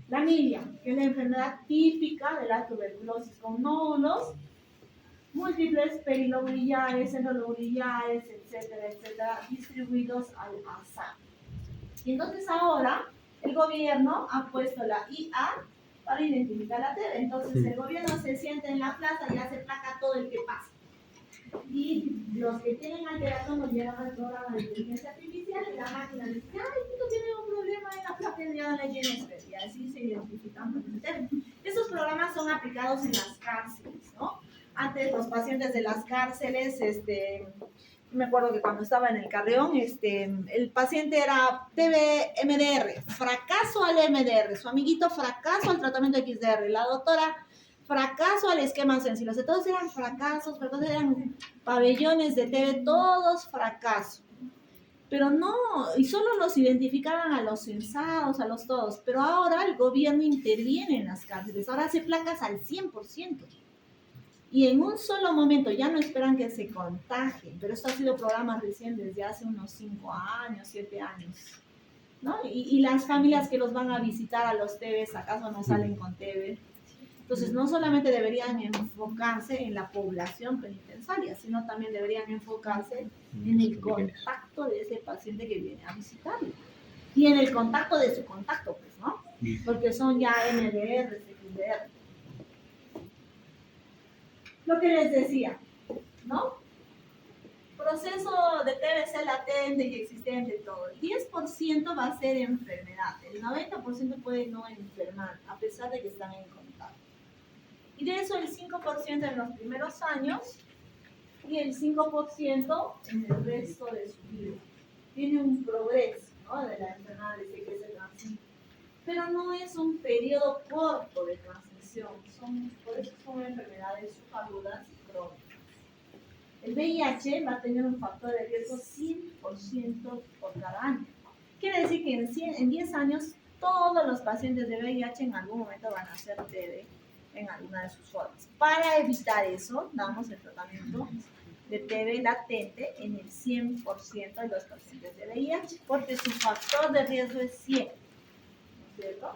La milia, que es la enfermedad típica de la tuberculosis con nódulos múltiples, perilobrillares, enterolobrillares, etcétera, etcétera, distribuidos al azar. Y entonces ahora el gobierno ha puesto la IA para identificar la TB. Entonces el gobierno se sienta en la plaza y hace placa todo el que pasa. Y los que tienen alteración nos llevan al programa de inteligencia artificial y la máquina dice, ay, tú tienes un problema en la placa de la GNSP. Y así se identifican por el TB. Esos programas son aplicados en las cárceles, ¿no? Antes los pacientes de las cárceles, me acuerdo que cuando estaba en el Carrión, el paciente era TB MDR, fracaso al MDR, su amiguito fracaso al tratamiento XDR, la doctora fracaso al esquema sensible, todos eran fracasos, eran pabellones de TB, todos fracasos. Pero no, y solo los identificaban a los censados, a los todos, pero ahora el gobierno interviene en las cárceles, ahora hace placas al 100%. Y en un solo momento, ya no esperan que se contagien, pero esto ha sido programa recién desde hace unos 5 años, 7 años, ¿no? Y las familias que los van a visitar a los TBs, ¿acaso no salen con TB? Entonces, no solamente deberían enfocarse en la población penitenciaria, sino también deberían enfocarse en el contacto de ese paciente que viene a visitarlo. Y en el contacto de su contacto, pues, ¿no? Porque son ya MDR, XDR. Lo que les decía, ¿no? Proceso de TBC latente y existente, todo. El 10% va a ser enfermedad, el 90% puede no enfermar, a pesar de que están en contacto. Y de eso el 5% en los primeros años y el 5% en el resto de su vida. Tiene un progreso, ¿no? De la enfermedad desde que se transmite. Pero no es un periodo corto de transmisión, por eso son enfermedades subagudas y crónicas. El VIH va a tener un factor de riesgo 100% por cada año. Quiere decir que en 10 años todos los pacientes de VIH en algún momento van a hacer TB en alguna de sus formas. Para evitar eso, damos el tratamiento de TB latente en el 100% de los pacientes de VIH, porque su factor de riesgo es 100. ¿Cierto?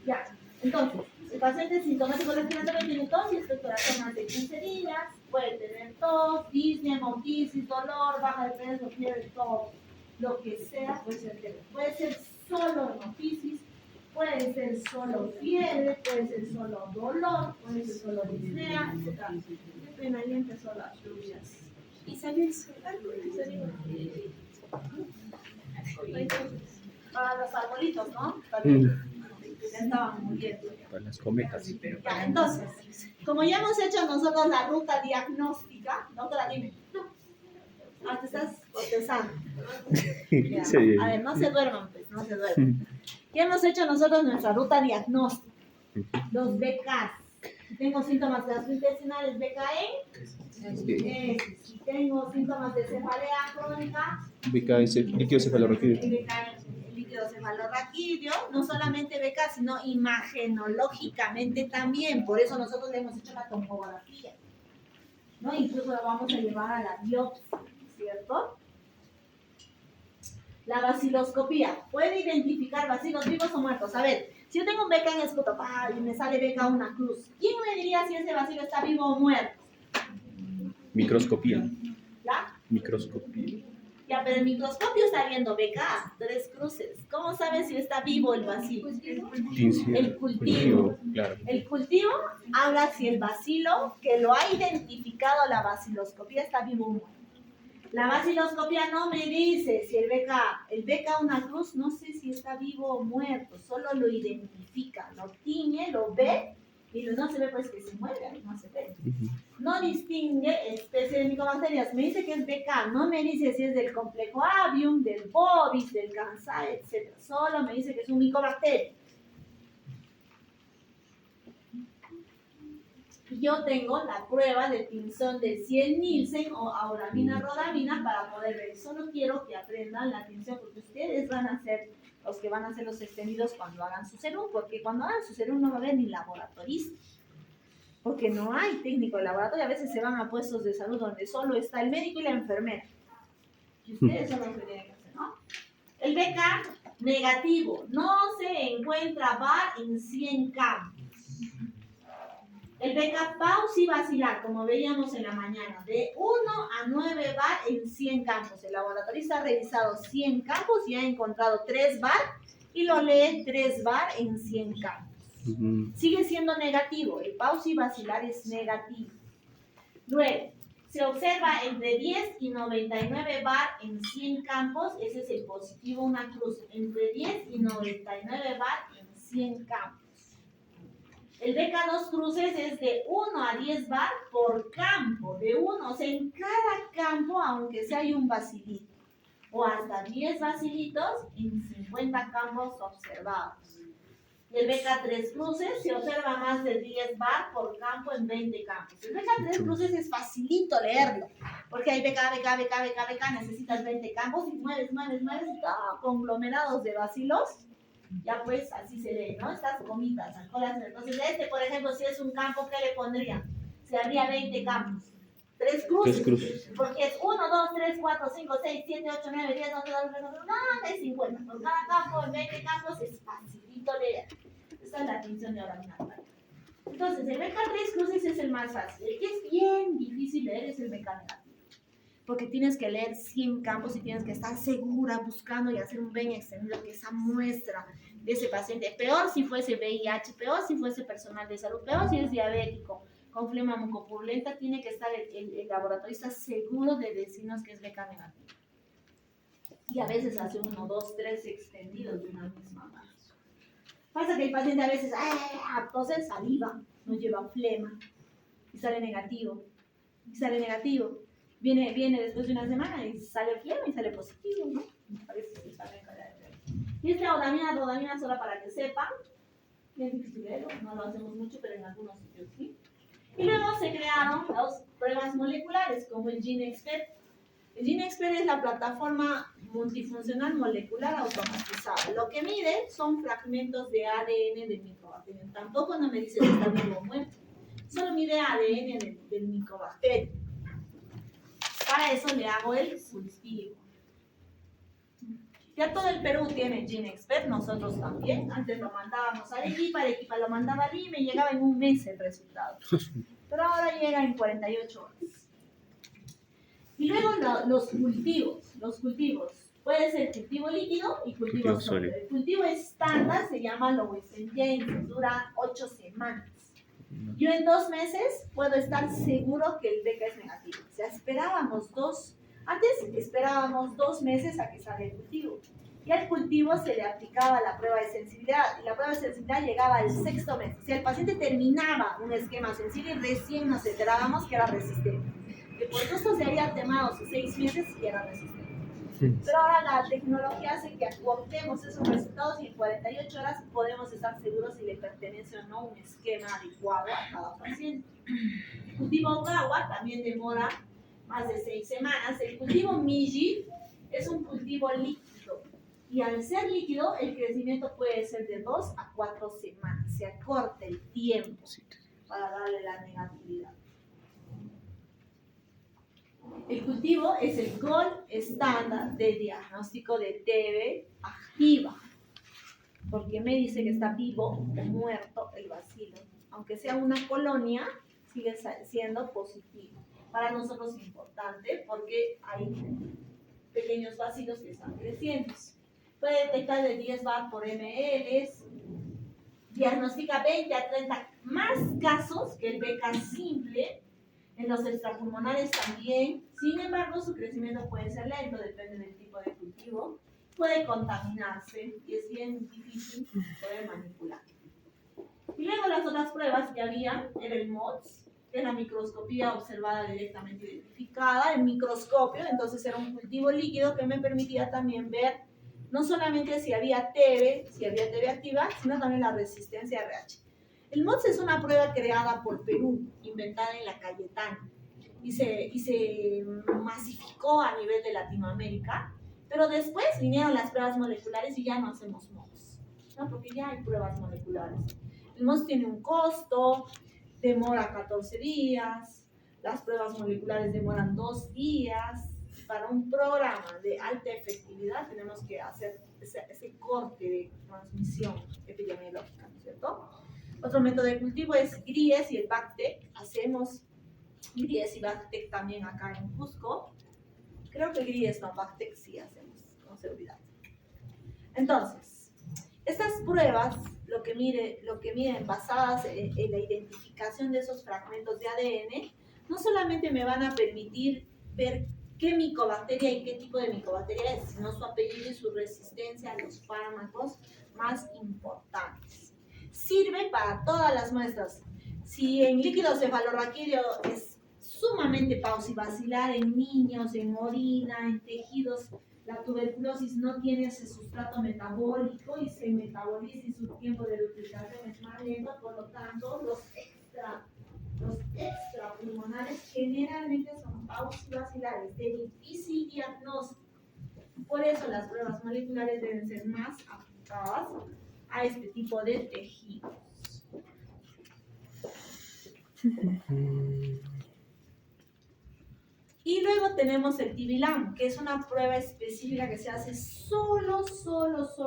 Ya, entonces, el paciente sintomático respiratorio tiene tos y expectoración más de 15 días, puede tener tos, disnea, hemoptisis, dolor, baja de peso, fiebre, todo lo que sea puede ser TB. Puede ser solo hemoptisis, puede ser solo fiebre, puede ser solo dolor, puede ser solo disnea, etc. Bien, ahí empezó las lluvias. Y salió el sol. Para los arbolitos, ¿no? Ya estaban muriendo. Para las cometas. Ya, entonces, como ya hemos hecho nosotros la ruta diagnóstica, doctora, dime. Ah, te estás bostezando. Ya. Sí. A ver, no se duerman, pues, no se duerman. Ya hemos hecho nosotros nuestra ruta diagnóstica. Los BKs. Si tengo síntomas gastrointestinales, BK en si tengo síntomas de cefalea crónica, BK es el líquido cefalorraquídeo. el líquido cefalorraquídeo, no solamente BK, sino imagenológicamente también. Por eso nosotros le hemos hecho la tomografía, ¿no? Incluso lo vamos a llevar a la biopsia, ¿cierto? La baciloscopía. Puede identificar bacilos vivos o muertos. A ver, si yo tengo un BK en esputo y me sale BK una cruz, ¿quién me diría si ese bacilo está vivo o muerto? Microscopía. ¿La? Microscopía. Ya, pero el microscopio está viendo BK, 3 cruces. ¿Cómo sabes si está vivo el bacilo? El cultivo. Claro. El cultivo habla si el bacilo que lo ha identificado la baciloscopía está vivo o muerto. La baciloscopía no me dice si el BK una cruz, no sé si está vivo o muerto, solo lo identifica, lo tiñe, lo ve y no se ve pues que se mueve, no se ve. No distingue especie de micobacterias, me dice que es BK, no me dice si es del complejo avium, del bovis, del kansai, etc. Solo me dice que es un micobacterio. Yo tengo la prueba de tinción de 100 Nielsen o auramina rodamina para poder ver. Solo quiero que aprendan la tinción porque ustedes van a ser los que van a hacer los extendidos cuando hagan su serum, porque cuando hagan su serum no va a haber ni laboratorista, porque no hay técnico de laboratorio. A veces se van a puestos de salud donde solo está el médico y la enfermera. Y ustedes son los que tienen que hacer, ¿no? El BK negativo no se encuentra VAR en 100 campos. El BK pausivacilar, como veíamos en la mañana, de 1 a 9 bar en 100 campos. El laboratorista ha revisado 100 campos y ha encontrado 3 bar y lo lee 3 bar en 100 campos. Sigue siendo negativo, el pausivacilar es negativo. Luego, se observa entre 10 y 99 bar en 100 campos, ese es el positivo, una cruz, entre 10 y 99 bar en 100 campos. El BK2 cruces es de 1 a 10 bar por campo, de 1, o sea, en cada campo, aunque sea hay un bacilito, o hasta 10 bacilitos en 50 campos observados. El BK3 cruces se observa más de 10 bar por campo en 20 campos. El BK3 cruces es facilito leerlo, porque hay BK, necesitas 20 campos y mueves, y todo conglomerados de bacilos. Ya pues así se lee, ¿no? Estas gomitas, alcoholas. Entonces por ejemplo, si es un campo, ¿qué le pondría? Se habría 20 campos. 3 cruces. Porque es 1, 2, 3, 4, 5, 6, 7, 8, 9, 10, 11, 12, 13, 14, 50. Por cada campo, en 20 campos, es facilito leer. Esta es la tinción de auramina rodamina. Entonces, el BK3 cruces es el más fácil. El que es bien difícil leer es el BK negativo. Porque tienes que leer 100 campos y tienes que estar segura buscando y hacer un bien extendido que esa muestra de ese paciente, peor si fuese VIH, peor si fuese personal de salud, peor si es diabético, con flema mucopurulenta, tiene que estar el laboratorista seguro de decirnos que es BK negativo. Y a veces hace 1, 2, 3 extendidos de una misma mano. Pasa que el paciente a veces tose saliva, no lleva flema y sale negativo. Viene después de una semana y sale flema y sale positivo, ¿no? A veces se sale en calidad de flema. Y esta rodamina solo para que sepan, es difícil leerlo, no lo hacemos mucho, pero en algunos sitios sí. Y luego se crearon las pruebas moleculares, como el GeneXpert. El GeneXpert es la plataforma multifuncional molecular automatizada. Lo que mide son fragmentos de ADN del microbacterio. Tampoco no me dice si está vivo o muerto. Solo mide ADN del microbacterio. Para eso le hago el cultivo. Ya todo el Perú tiene GeneXpert, nosotros también. Antes lo mandábamos a Arequipa lo mandaba a Lima y llegaba en un mes el resultado. Pero ahora llega en 48 horas. Y luego los cultivos. Puede ser cultivo líquido y cultivo sólido. El cultivo estándar se llama Lowell James, dura 8 semanas. Yo en 2 meses puedo estar seguro que el BK es negativo. O sea, antes esperábamos 2 meses a que salga el cultivo. Y al cultivo se le aplicaba la prueba de sensibilidad. Y la prueba de sensibilidad llegaba al 6º mes. Si el paciente terminaba un esquema sensible, recién nos enterábamos que era resistente. Que por gusto se había temado sus 6 meses y era resistente. Pero ahora la tecnología hace que acortemos esos resultados y en 48 horas podemos estar seguros si le pertenece o no un esquema adecuado a cada paciente. El cultivo Gawa también demora más de 6 semanas. El cultivo Miji es un cultivo líquido y al ser líquido el crecimiento puede ser de 2 a 4 semanas. Se acorta el tiempo para darle la negatividad. El cultivo es el gold estándar de diagnóstico de TB activa. Porque me dice que está vivo o muerto el bacilo. Aunque sea una colonia, sigue siendo positivo. Para nosotros es importante porque hay pequeños bacilos que están creciendo. Puede detectar de 10 bar por ml, diagnostica 20 a 30 más casos que el BK simple. En los extrapulmonares también. Sin embargo, su crecimiento puede ser lento, depende del tipo de cultivo. Puede contaminarse y es bien difícil poder manipular. Y luego las otras pruebas que había era el MOTS, que es la microscopía observada directamente identificada, el microscopio, entonces era un cultivo líquido que me permitía también ver no solamente si había TB activa, sino también la resistencia a RH. El MOTS es una prueba creada por Perú, inventada en la Cayetana, y se masificó a nivel de Latinoamérica, pero después vinieron las pruebas moleculares y ya no hacemos MOTS, ¿no? Porque ya hay pruebas moleculares. El MOTS tiene un costo, demora 14 días, las pruebas moleculares demoran 2 días, y para un programa de alta efectividad tenemos que hacer ese corte de transmisión epidemiológica, ¿no es cierto? Otro método de cultivo es GRIES y el BACTEC. Hacemos GRIES y BACTEC también acá en Cusco. Creo que GRIES no, BACTEC sí hacemos con seguridad. Entonces, estas pruebas, lo que miden basadas en la identificación de esos fragmentos de ADN, no solamente me van a permitir ver qué micobacteria y qué tipo de micobacteria es, sino su apellido y su resistencia a los fármacos más importantes. Sirve para todas las muestras. Si en líquido cefalorraquídeo es sumamente paucibacilar en niños, en orina, en tejidos, la tuberculosis no tiene ese sustrato metabólico y se metaboliza y su tiempo de duplicación es más lento, por lo tanto los extrapulmonares generalmente son paucibacilares de difícil diagnóstico. Por eso las pruebas moleculares deben ser más aplicadas a este tipo de tejidos. Y luego tenemos el TB-LAM, que es una prueba específica que se hace solo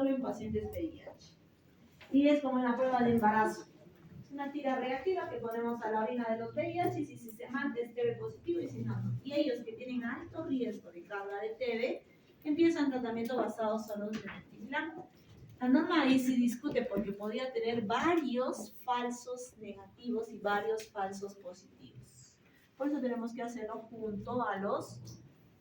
en pacientes VIH. Y es como la prueba de embarazo. Es una tira reactiva que ponemos a la orina de los VIH y si se mantiene es TB positivo y si no, no. Y ellos que tienen alto riesgo de carga de TB empiezan tratamiento basado solo en el TB-LAM. La norma ahí se discute porque podría tener varios falsos negativos y varios falsos positivos. Por eso tenemos que hacerlo junto a los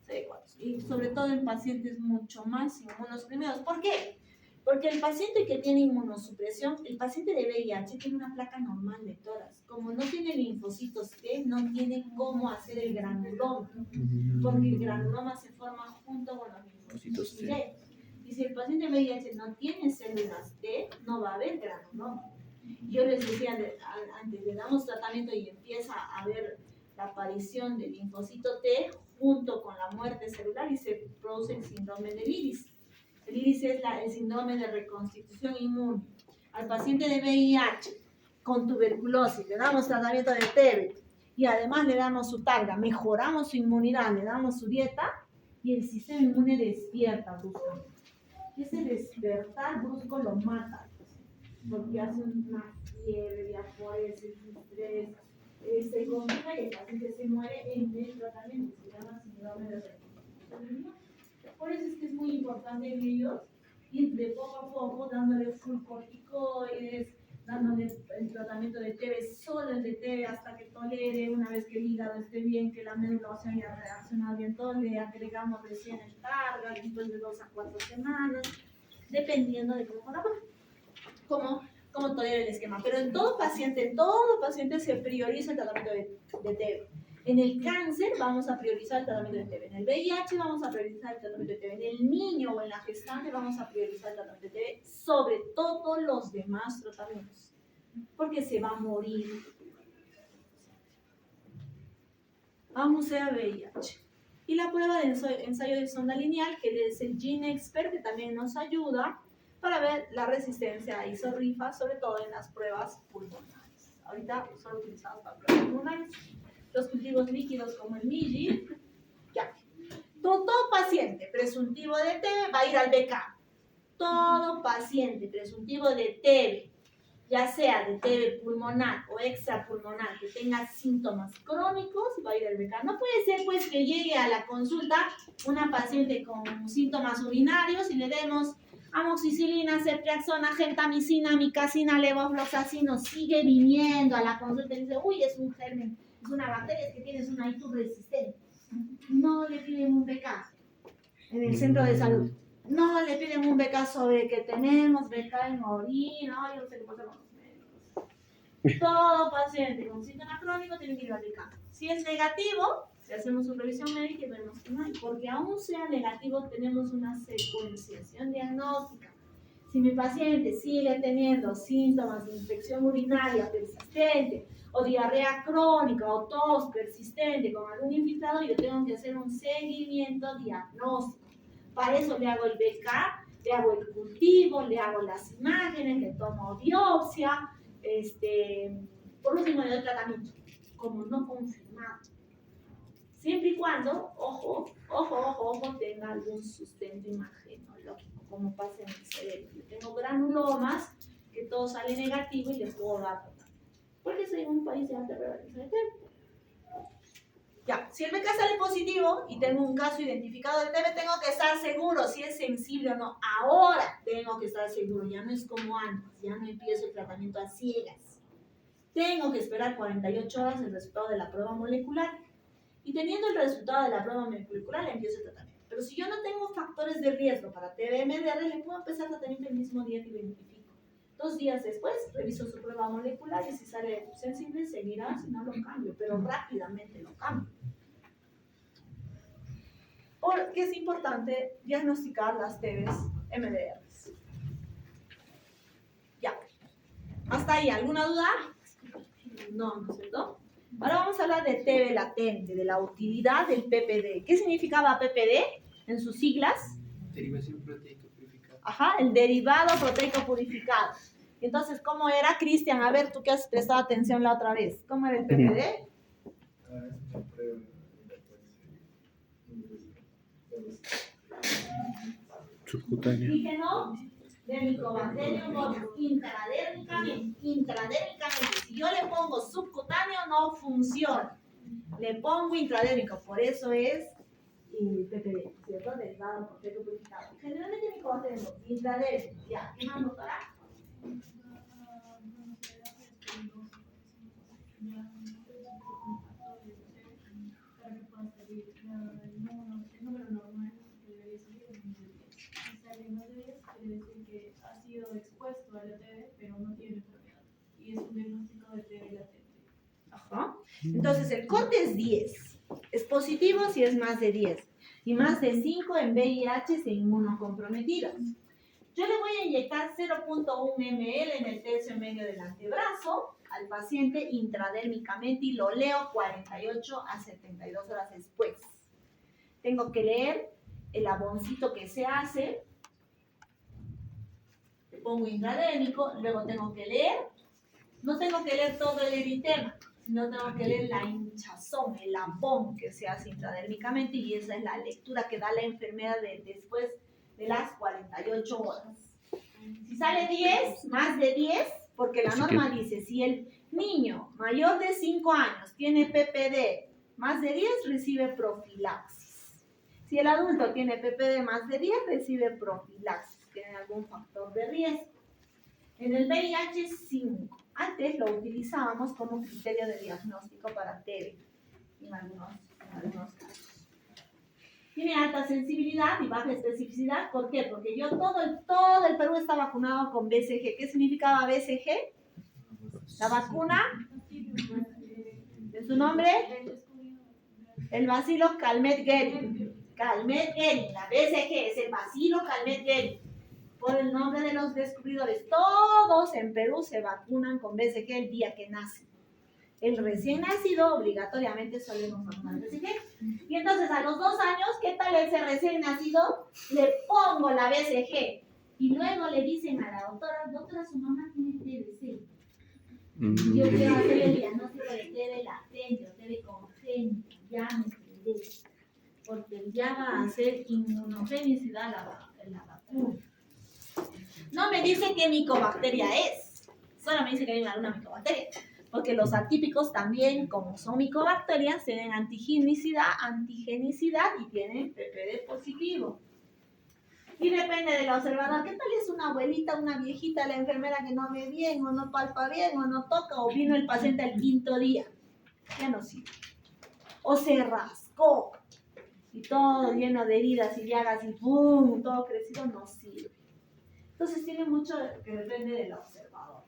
CD4. Y sobre todo en pacientes mucho más inmunosuprimidos. ¿Por qué? Porque el paciente que tiene inmunosupresión, el paciente de VIH tiene una placa normal de tórax. Como no tiene linfocitos T, no tiene cómo hacer el granuloma. Porque el granuloma se forma junto con los linfocitos T. Y si el paciente VIH no tiene células T, no va a haber granuloma. Yo les decía antes, le damos tratamiento y empieza a haber la aparición del linfocito T junto con la muerte celular y se produce el síndrome del iris. El iris es el síndrome de reconstitución inmune. Al paciente de VIH con tuberculosis le damos tratamiento de TB y además le damos su targa, mejoramos su inmunidad, le damos su dieta y el sistema inmune despierta bruscamente. Ese despertar brusco lo mata, porque hace una fiebre, diaforesis, estrés, se complica y el paciente se muere en el tratamiento, se llama síndrome de reconstrucción. Por eso es que es muy importante en ellos ir de poco a poco dándole full corticoides, dándole el tratamiento de TB, solo el de TB hasta que tolere. Una vez que el hígado esté bien, que la médula ósea haya reaccionado bien, todo le agregamos recién el carga después de 2 a 4 semanas, dependiendo de cómo tolere el esquema. Pero en todo paciente se prioriza el tratamiento de TB. En el cáncer vamos a priorizar el tratamiento de TB. En el VIH vamos a priorizar el tratamiento de TB. En el niño o en la gestante vamos a priorizar el tratamiento de TB sobre todos los demás tratamientos. Porque se va a morir. Vamos a VIH. Y la prueba de ensayo de sonda lineal, que es el GeneXpert, que también nos ayuda para ver la resistencia a isorrifa, sobre todo en las pruebas pulmonares. Ahorita son utilizados para pruebas pulmonares. Los cultivos líquidos como el MIGI, ya. Todo paciente presuntivo de TB va a ir al BK. Todo paciente presuntivo de TB, ya sea de TB pulmonar o extrapulmonar, que tenga síntomas crónicos, va a ir al BK. No puede ser pues que llegue a la consulta una paciente con síntomas urinarios y le demos amoxicilina, ceftriaxona, gentamicina, micacina, levofloxacino, sigue viniendo a la consulta y dice, uy, es un germen, es una bacteria, es que tienes una ITU resistente. No le piden un BK en el centro de salud. No le piden un BK sobre que tenemos BK en orina, yo no sé qué pasa con los médicos. Todo paciente con síntoma crónico tiene que ir al BK. Si es negativo, si hacemos su revisión médica y vemos que no hay, porque aún sea negativo tenemos una secuenciación diagnóstica. Si mi paciente sigue teniendo síntomas de infección urinaria persistente o diarrea crónica o tos persistente con algún infiltrado, yo tengo que hacer un seguimiento diagnóstico. Para eso le hago el BK, le hago el cultivo, le hago las imágenes, le tomo biopsia, por último le doy tratamiento, como no confirmado. Siempre y cuando, ojo, tenga algún sustento imagenológico, como pasa en el cerebro. Yo tengo granulomas, que todo sale negativo y les puedo dar tratamiento. Porque soy un país de alta prevalencia de TB. Ya, si el BK sale positivo y tengo un caso identificado de TB, tengo que estar seguro si es sensible o no. Ahora tengo que estar seguro, ya no es como antes, ya no empiezo el tratamiento a ciegas. Tengo que esperar 48 horas el resultado de la prueba molecular. Y teniendo el resultado de la prueba molecular, le empiezo el tratamiento. Pero si yo no tengo factores de riesgo para TB-MDR, le puedo empezar el tratamiento el mismo día que lo identifico. 2 días después, reviso su prueba molecular y si sale sensible, seguirá, si no lo cambio, pero rápidamente lo cambio. Porque es importante diagnosticar las TBs-MDR. Ya. ¿Hasta ahí alguna duda? No, ¿no es cierto? Ahora vamos a hablar de TB latente, de la utilidad del PPD. ¿Qué significaba PPD en sus siglas? Derivación proteica purificada. Ajá, el derivado proteico purificado. Entonces, ¿cómo era, Cristian? A ver, tú que has prestado atención la otra vez. ¿Cómo era el PPD? Subcutánea. Antígeno de Mycobacterium bovis intradérmicamente. Si yo le pongo subcutáneo, no funciona. Le pongo intradérmico, por eso es PPD, ¿cierto? Derivado proteico purificado. Generalmente Mycobacterium bovis intradérmico. Ya, ¿qué más, doctora? El número normal que debería salir es 10. Si sale más de 10, quiere decir que ha sido expuesto a la TB, pero no tiene enfermedad. Y es un diagnóstico de TB latente. Ajá. Entonces, el corte es 10. Es positivo si es más de 10. Y más de 5 en VIH en inmunocomprometidos. Yo le voy a inyectar 0.1 ml en el tercio medio del antebrazo al paciente intradérmicamente y lo leo 48 a 72 horas después. Tengo que leer el aboncito que se hace, le pongo intradérmico, luego tengo que leer, no tengo que leer todo el eritema, sino tengo que leer la hinchazón, el abón que se hace intradérmicamente y esa es la lectura que da la enfermera después de las 48 horas. Si sale 10, más de 10, porque la norma dice, si el niño mayor de 5 años tiene PPD más de 10, recibe profilaxis. Si el adulto tiene PPD más de 10, recibe profilaxis, tiene algún factor de riesgo. En el VIH 5, antes lo utilizábamos como criterio de diagnóstico para TB, en algunos casos. Tiene alta sensibilidad y baja especificidad. ¿Por qué? Porque todo el Perú está vacunado con BCG. ¿Qué significaba BCG? La vacuna, ¿en su nombre? El bacilo Calmette-Guerin. Calmette-Guerin, la BCG es el bacilo Calmette-Guerin. Por el nombre de los descubridores, todos en Perú se vacunan con BCG el día que nacen. El recién nacido obligatoriamente solemos vacunar BCG. Y entonces a los 2 años, ¿qué tal ese recién nacido? Le pongo la BCG. Y luego le dicen a la doctora, su mamá tiene TBC. Yo quiero hacer el diagnóstico de TB latente o TB congénito, ya me quedé. Porque ya va a hacer inmunogenicidad la vacuna. No me dice qué micobacteria es, solo me dice que hay una micobacteria. Porque los atípicos también, como son micobacterias, tienen antigenicidad y tienen PPD positivo. Y depende del observador. ¿Qué tal es una abuelita, una viejita, la enfermera que no ve bien, o no palpa bien, o no toca, o vino el paciente al 5.º día? Ya no sirve. O se rascó, y todo lleno de heridas y llagas, y ¡pum!, todo crecido, no sirve. Entonces tiene mucho que depende del observador.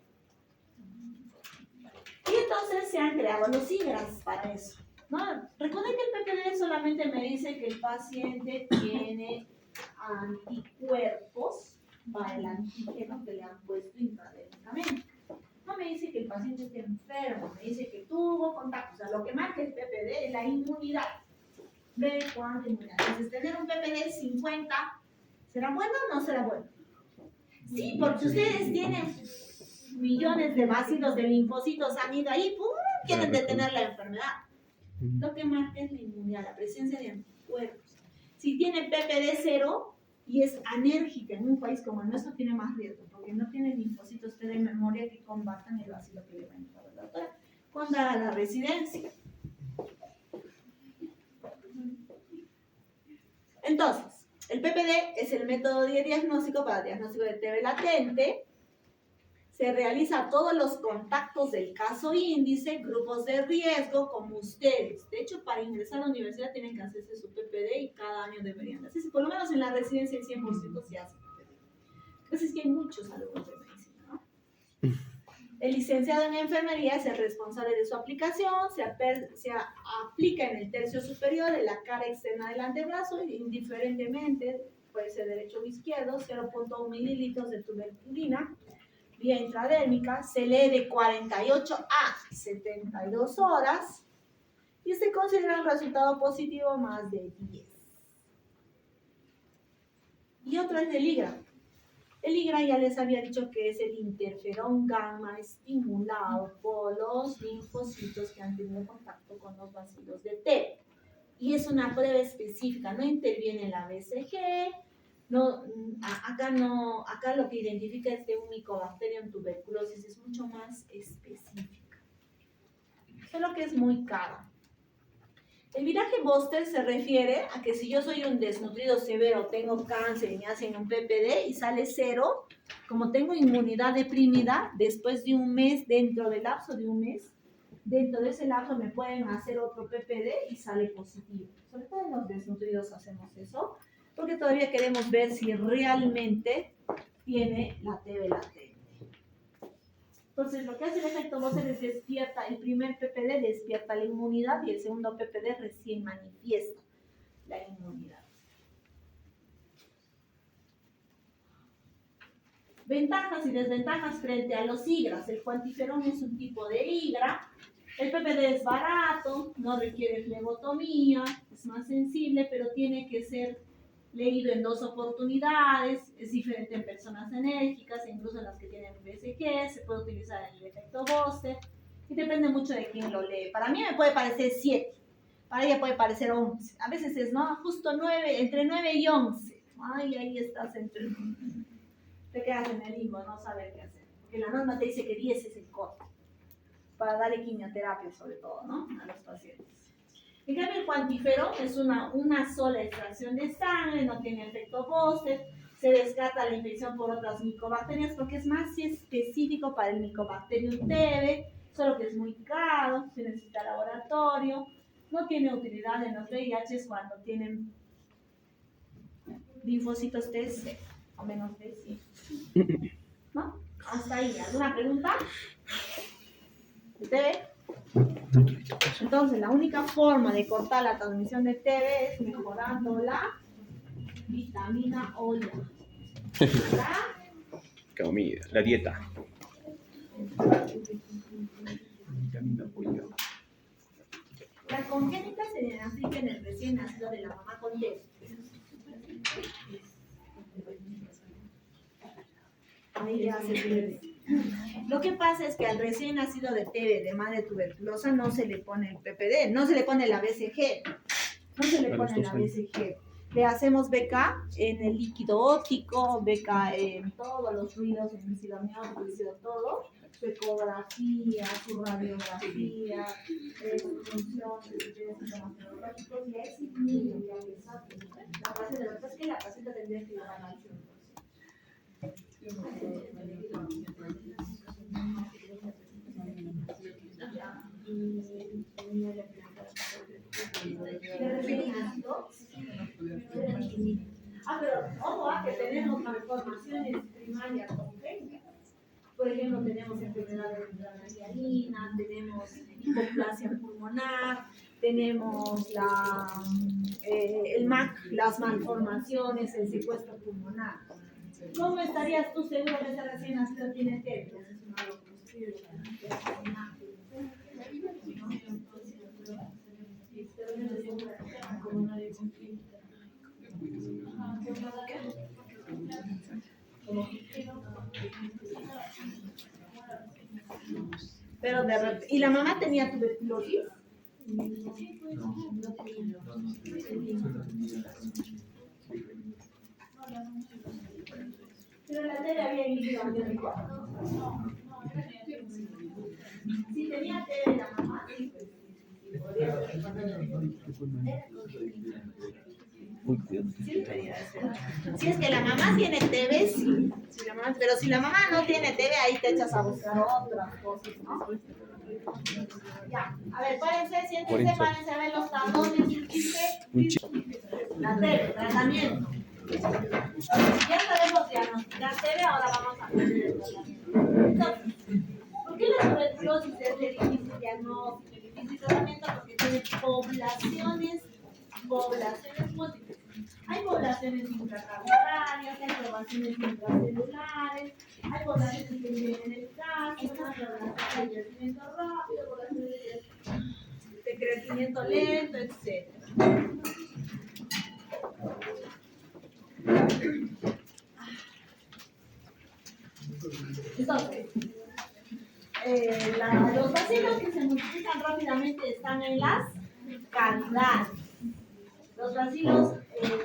Y entonces se han creado los IGRAS para eso, ¿no? Recuerden que el PPD solamente me dice que el paciente tiene anticuerpos para el antígeno que le han puesto intradérmicamente. No me dice que el paciente esté enfermo, me dice que tuvo contacto. O sea, lo que marca el PPD es la inmunidad. Ve cuánta inmunidad. Entonces, tener un PPD 50, ¿será bueno o no será bueno? Sí, porque ustedes tienen millones de bacilos de linfocitos han ido ahí, ¡pum!, quieren detener la enfermedad. Lo que marca es la inmunidad, la presencia de anticuerpos. Si tiene PPD 0 y es anérgica en un país como el nuestro, tiene más riesgo, porque no tiene linfocitos T de memoria que combatan el bacilo que le va a entrar a la doctora cuando haga la residencia. Entonces, el PPD es el método de diagnóstico para diagnóstico de TB latente. Se realiza a todos los contactos del caso índice, grupos de riesgo como ustedes. De hecho, para ingresar a la universidad tienen que hacerse su PPD y cada año deberían hacerse. Por lo menos en la residencia el 100% se hace PPD. Entonces es que hay muchos alumnos de medicina, ¿no? El licenciado en enfermería es el responsable de su aplicación, se aplica en el tercio superior, en la cara externa del antebrazo, indiferentemente, puede ser derecho o izquierdo, 0.1 mililitros de tuberculina, vía intradérmica, se lee de 48 a 72 horas y se considera un resultado positivo más de 10. Y otro es el IGRA. El IGRA ya les había dicho que es el interferón gamma estimulado por los linfocitos que han tenido contacto con los bacilos de T. Y es una prueba específica, no interviene la BCG, acá lo que identifica es que un Mycobacterium tuberculosis es mucho más específica. Solo que es muy caro. El viraje Bostel se refiere a que si yo soy un desnutrido severo, tengo cáncer y me hacen un PPD y sale 0, como tengo inmunidad deprimida, después de un mes, dentro del lapso de un mes, dentro de ese lapso me pueden hacer otro PPD y sale positivo. Sobre todo en los desnutridos hacemos eso, porque todavía queremos ver si realmente tiene la TB latente. Entonces, lo que hace el efecto Bostel es despierta, el primer PPD despierta la inmunidad y el segundo PPD recién manifiesta la inmunidad. Ventajas y desventajas frente a los IGRAs. El cuantiferón es un tipo de IGRA. El PPD es barato, no requiere flebotomía, es más sensible, pero tiene que ser leído en 2 oportunidades, es diferente en personas enérgicas e incluso en las que tienen BCG, se puede utilizar en el efecto Bostel y depende mucho de quién lo lee. Para mí me puede parecer 7, para ella puede parecer 11, a veces es, ¿no?, justo 9, entre 9 y 11, ay, ahí estás te quedas en el limbo, no sabes qué hacer, porque la norma te dice que 10 es el corte, para darle quimioterapia sobre todo, ¿no?, a los pacientes. En cambio, el cuantífero es una sola extracción de sangre, no tiene efecto Bostel, se descarta la infección por otras micobacterias porque es más específico para el Mycobacterium TB, solo que es muy caro, se necesita laboratorio, no tiene utilidad en los VIH cuando tienen linfocitos T o menos de 100. ¿No? Hasta ahí. ¿Alguna pregunta? ¿De TB? Entonces, la única forma de cortar la transmisión de TB es mejorando la vitamina O. ¿Verdad? Comida, la dieta. La congénita se diagnostica en el recién nacido de la mamá con TB. Ahí ya se pierde. Lo que pasa es que al recién nacido de TB, de madre tuberculosa, no se le pone el PPD, no se le pone la BCG, no se le pone la BCG. Le hacemos beca en el líquido óptico, beca en todos los ruidos, en el líquido amniótico, todo, su ecografía, su radiografía, su función, síntomas neurológicos, y a ese niño que hay la paciente, lo que pasa es que la paciente tendría que llevar al 100%. Pero ojo, que tenemos malformaciones primarias congénitas. Por ejemplo, tenemos enfermedades de hialina, tenemos hipoplasia pulmonar, tenemos el MAC, las malformaciones, el secuestro pulmonar. ¿Cómo estarías tú seguro que ese recién nacido tiene TB? Pero de repente, ¿y la mamá tenía tuberculosis? Pero la TB había líquido amniótico. Si tenía TB la mamá, sí, pues. Si es que la mamá tiene TB, sí. Pero si la mamá no tiene TB, ahí te echas a buscar otras cosas, ¿no? Ya, a ver, siéntense, párense a ver los talones, la TB, tratamiento. Ya sabemos diagnosticar TB, ahora vamos a ver el tratamiento. Entonces, ¿por qué la tuberculosis es de difícil diagnóstico, difícil tratamiento? Porque tiene poblaciones múltiples. Hay poblaciones intracardiolarias, hay poblaciones intracelulares, hay poblaciones que viven en el caso, poblaciones de crecimiento rápido, poblaciones de crecimiento lento, etc. Entonces, los bacilos que se multiplican rápidamente están en las cavidades. Los bacilos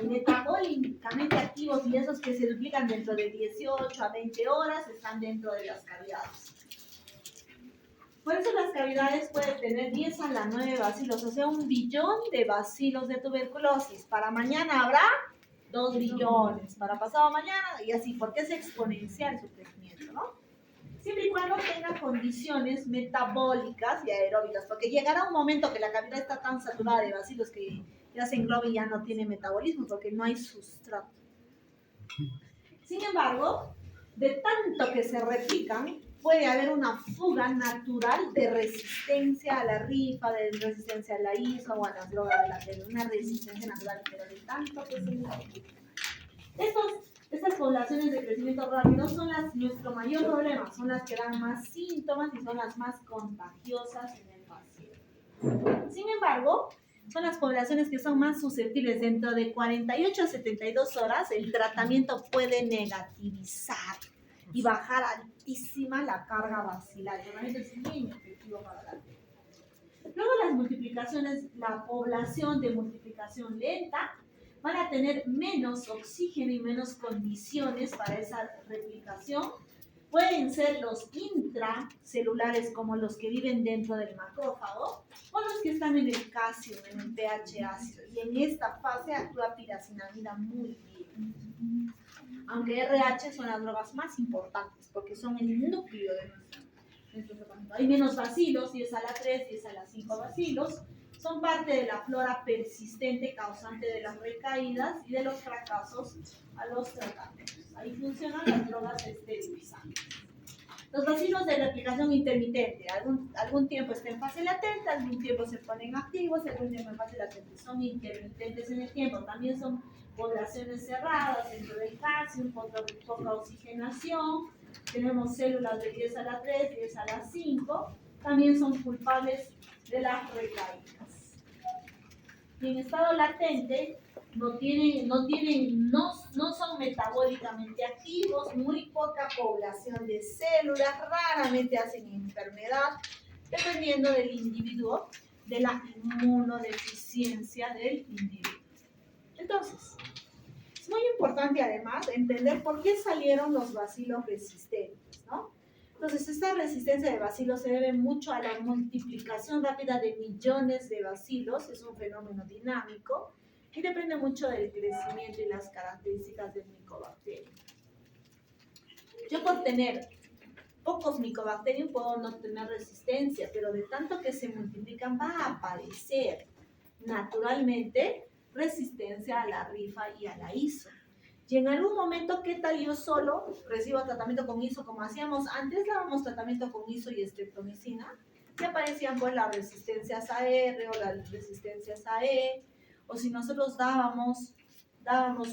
metabólicamente activos y esos que se duplican dentro de 18 a 20 horas están dentro de las cavidades. Por eso las cavidades pueden tener 10 a la 9 bacilos, o sea, 1 billón de bacilos de tuberculosis. Para mañana habrá 2 billones, para pasado mañana y así, porque es exponencial su crecimiento, ¿no? Siempre y cuando tenga condiciones metabólicas y aeróbicas, porque llegará un momento que la cavidad está tan saturada de bacilos que ya se engloba y ya no tiene metabolismo, porque no hay sustrato. Sin embargo, de tanto que se replican, puede haber una fuga natural de resistencia a la rifa, de resistencia a la ISO o a las drogas de la tele, una resistencia natural, pero de tanto que se multiplican. Estas poblaciones de crecimiento rápido son nuestro mayor problema, son las que dan más síntomas y son las más contagiosas en el paciente. Sin embargo, son las poblaciones que son más susceptibles. Dentro de 48 a 72 horas, el tratamiento puede negativizar y bajar altísima la carga bacilar. El tratamiento es muy efectivo para la vida. Luego las multiplicaciones, la población de multiplicación lenta van a tener menos oxígeno y menos condiciones para esa replicación. Pueden ser los intracelulares como los que viven dentro del macrófago o los que están en el calcio, en el pH ácido. Y en esta fase actúa piracinamida muy bien. Aunque RH son las drogas más importantes porque son el núcleo de nuestro tratamiento. Hay menos bacilos, 10 a la 3, 10 a la 5 bacilos. Son parte de la flora persistente causante de las recaídas y de los fracasos a los tratamientos. Ahí funcionan las drogas esterilizantes. Los bacilos de replicación intermitente, algún tiempo están en fase latente, algún tiempo se ponen activos, algún tiempo en fase latente. Son intermitentes en el tiempo, también son poblaciones cerradas dentro del calcio, poca oxigenación. Tenemos células de 10 a la 3, 10 a la 5, también son culpables de las recaídas. Y en estado latente no son metabólicamente activos, muy poca población de células, raramente hacen enfermedad, dependiendo del individuo, de la inmunodeficiencia del individuo. Entonces, es muy importante además entender por qué salieron los bacilos resistentes, ¿no? Entonces, esta resistencia de bacilos se debe mucho a la multiplicación rápida de millones de bacilos, es un fenómeno dinámico y depende mucho del crecimiento y las características del micobacterium. Yo por tener pocos micobacterium puedo no tener resistencia, pero de tanto que se multiplican va a aparecer naturalmente resistencia a la rifa y a la ISO. Y en algún momento, ¿qué tal yo solo recibo tratamiento con ISO como hacíamos antes? Dábamos tratamiento con ISO y streptomicina y aparecían pues las resistencias a R o las resistencias a E, o si nosotros dábamos